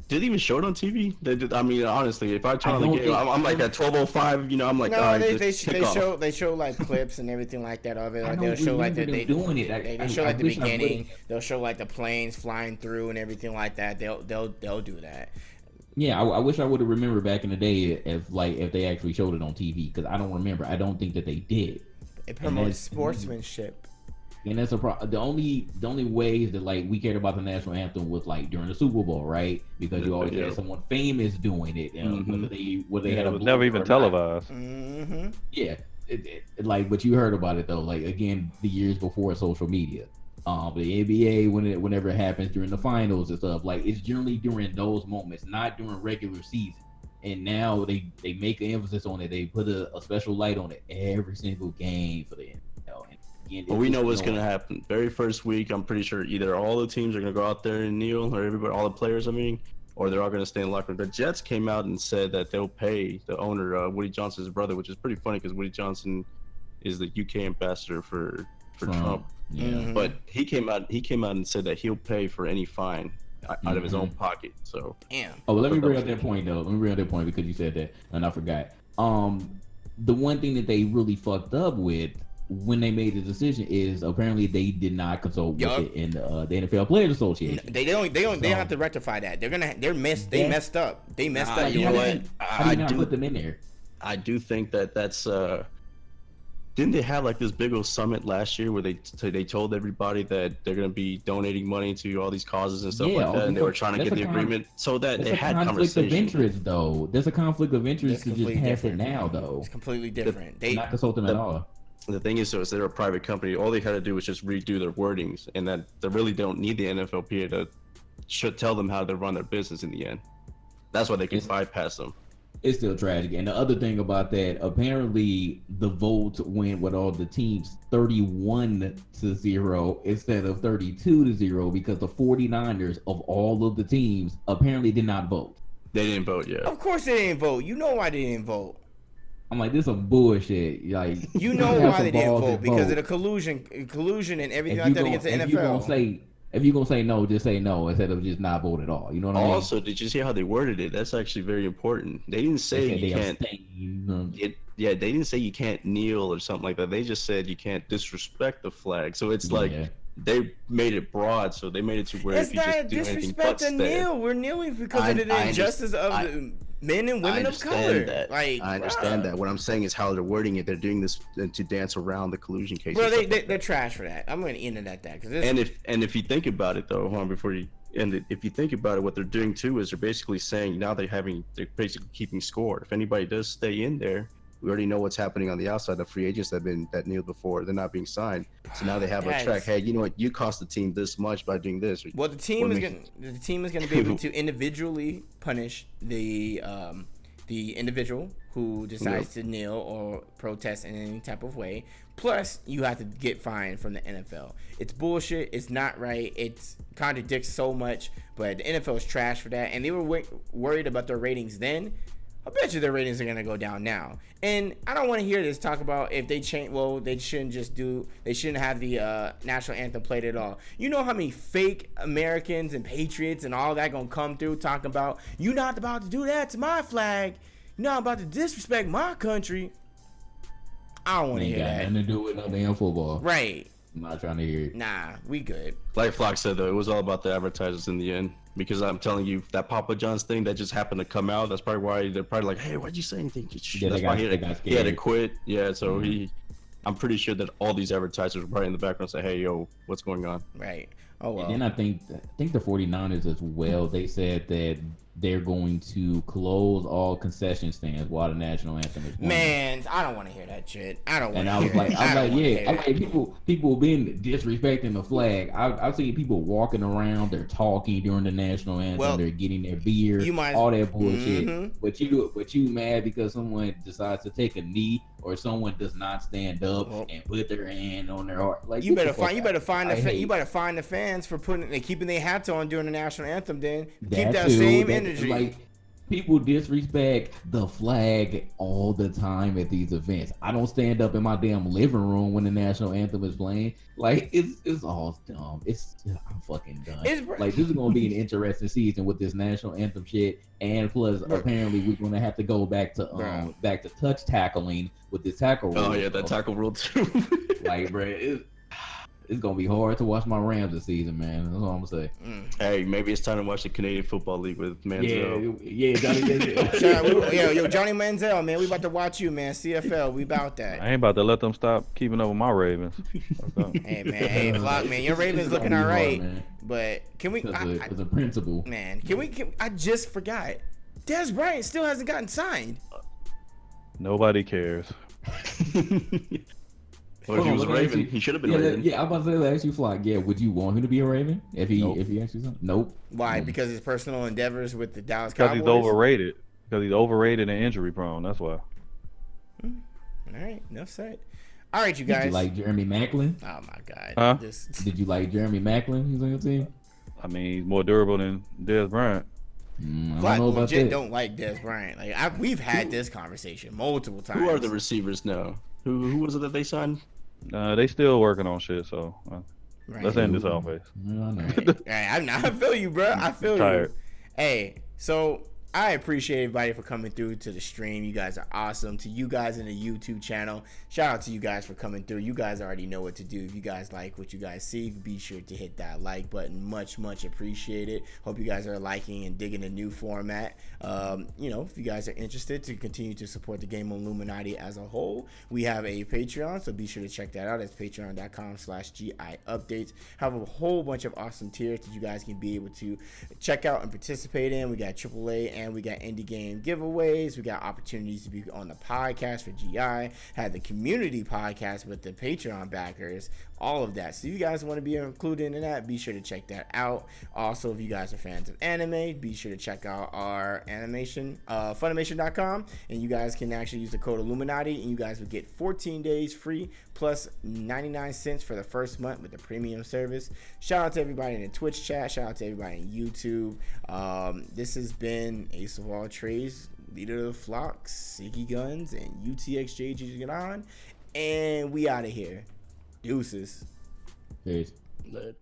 they even show it on TV? I mean, honestly, if I turn on the game, I'm like at 12:05. I'm like, no, all right, they show like clips and everything like that of it. Like they'll show like they doing it. They show like the beginning. They'll show like the planes flying through and everything like that. They'll do that. Yeah, I wish I would have remembered back in the day if they actually showed it on TV, because I don't remember. I don't think that they did. It promotes sportsmanship. And that's a problem. The only ways that like we cared about the national anthem was like during the Super Bowl, right? Because you always had someone famous doing it, whether they had it was never even televised. Mm-hmm. Yeah, like, but you heard about it though. Like, again, the years before social media, the NBA whenever it happens during the finals and stuff, like it's generally during those moments, not during regular season. And now they make an emphasis on it. They put a special light on it every single game for the NFL. And weekend. Well, we know what's going to happen. Very first week, I'm pretty sure either all the teams are going to go out there and kneel, or everybody, all the players, I mean, or they're all going to stay in the locker room. The Jets came out and said that they'll pay the owner, Woody Johnson's brother, which is pretty funny because Woody Johnson is the UK ambassador for Trump. Yeah. Mhm. But he came out and said that he'll pay for any fine out of his own pocket. So Damn. Oh, well, let me bring up that point though. Let me bring up that point because you said that and I forgot. The one thing that they really fucked up with when they made the decision is apparently they did not consult with it in the NFL Players Association. They have to rectify that. They messed up. They messed up. You know what? How do you not put them in there? I do think that's didn't they have like this big old summit last year where they told everybody that they're going to be donating money to all these causes and stuff like that, and they were trying to get the agreement so that they had conflict of conversation. interest though. There's a conflict of interest to just pass it now though. It's completely different. They not consult them at all. The thing is, they're a private company. All they had to do was just redo their wordings, and that they really don't need the NFLPA to should tell them how to run their business in the end. That's why they can bypass them. It's still tragic. And the other thing about that, apparently the vote went with all the teams 31-0 instead of 32-0 because the 49ers of all of the teams apparently did not vote. They didn't vote yet. Of course they didn't vote. You know why they didn't vote. I'm like, this is some bullshit. Like, you know why they didn't vote because of the collusion and everything like that against the NFL. If you're gonna say no, just say no instead of just not vote at all. You know what I mean? Also, did you see how they worded it? That's actually very important. They didn't say you can't. They didn't say you can't kneel or something like that. They just said you can't disrespect the flag. So it's like they made it broad. So they made it to where if you just do anything but stand. Kneel. We're kneeling because of the injustice of the men and women of color. I understand that. What I'm saying is how they're wording it. They're doing this to dance around the collusion case. Well, they're trash for that. I'm going to end it at that. If you think about it, though, hold on before you end it. If you think about it, what they're doing too is they're basically saying now they're basically keeping score. If anybody does stay in there, we already know what's happening on the outside. The free agents that kneeled before, they're not being signed. So now they have a track. Hey, you know what? You cost the team this much by doing this. Well, the team is going to be able to individually punish the individual who decides to kneel or protest in any type of way. Plus, you have to get fined from the NFL. It's bullshit. It's not right. It contradicts so much. But the NFL is trash for that. And they were worried about their ratings then. I bet you their ratings are going to go down now. And I don't want to hear this talk about if they change. Well, they shouldn't have the national anthem played at all. You know how many fake Americans and patriots and all that going to come through talking about, you're not about to do that to my flag. You're not about to disrespect my country. I don't want to hear that. Ain't got nothing to do with no damn football. Right. I'm not trying to hear it. Nah, we good. Like Flock said, though, it was all about the advertisers in the end. Because I'm telling you, that Papa John's thing that just happened to come out, that's probably why they're probably like, hey, why'd you say anything? That's why he had to quit. Yeah, so I'm pretty sure that all these advertisers were probably in the background say, hey, yo, what's going on? Right. Oh, well. And then I think the 49ers as well, they said that they're going to close all concession stands while the national anthem is playing. Man, I don't want to hear that shit. I don't want to hear that. I'm like, people been disrespecting the flag. I've seen people walking around, they're talking during the national anthem, they're getting their beer, all that bullshit. Mm-hmm. But you mad because someone decides to take a knee or someone does not stand up and put their hand on their heart. Like you better find the fans for keeping their hats on during the national anthem. Then keep that same energy. Like people disrespect the flag all the time at these events. I don't stand up in my damn living room when the national anthem is playing. Like it's all dumb. I'm fucking done. Like this is gonna be an interesting season with this national anthem shit, and plus apparently we're gonna have to go back to touch tackling with this tackle rule. Oh yeah, that tackle rule too. Like, bro, it's gonna be hard to watch my Rams this season, man. That's all I'm gonna say. Hey, maybe it's time to watch the Canadian Football League with Manziel. Yeah, Johnny Manziel. Yo, Johnny Manziel, man, we about to watch you, man. CFL, we about that. I ain't about to let them stop keeping up with my Ravens. Hey, man, Flock, man, your Ravens looking all right, but can we? As a principal, man, I just forgot. Des Bryant still hasn't gotten signed. Nobody cares. Well, if he was a Raven, he should have been a Raven. Yeah, I'm about to say, ask you, Flock. Yeah, would you want him to be a Raven if he actually something? Nope. Why? Because his personal endeavors with the Dallas Cowboys. Because he's overrated. Because he's overrated and injury prone. That's why. All right, enough said. All right, you guys. Did you like Jeremy Maclin? Oh my God. Huh? Did you like Jeremy Maclin? He's on your team. I mean, he's more durable than Dez Bryant. I legit don't like Dez Bryant. Like we've had this conversation multiple times. Who are the receivers now? Who was it that they signed? They still working on shit. So let's end this off, I feel you, bro. I feel Tired. you. Hey, so I appreciate everybody for coming through to the stream. You guys are awesome. To you guys in the YouTube channel, shout out to you guys for coming through. You guys already know what to do. If you guys like what you guys see, be sure to hit that like button. Much appreciated. Hope you guys are liking and digging the new format. If you guys are interested to continue to support the game on Illuminaughty as a whole, we have a Patreon, so be sure to check that out. It's patreon.com/GI updates. Have a whole bunch of awesome tiers that you guys can be able to check out and participate in. We got AAA and we got indie game giveaways. We got opportunities to be on the podcast for GI, had the community podcast with the Patreon backers, all of that. So if you guys want to be included in that, be sure to check that out. Also, if you guys are fans of anime, be sure to check out our animation, Funimation.com, and you guys can actually use the code Illuminaughty, and you guys will get 14 days free plus 99 cents for the first month with the premium service. Shout out to everybody in the Twitch chat. Shout out to everybody in YouTube. This has been Ace of All Trades, leader of the flock, Siggy Guns, and UTXJ on, and we out of here. Deuces. Peace. Let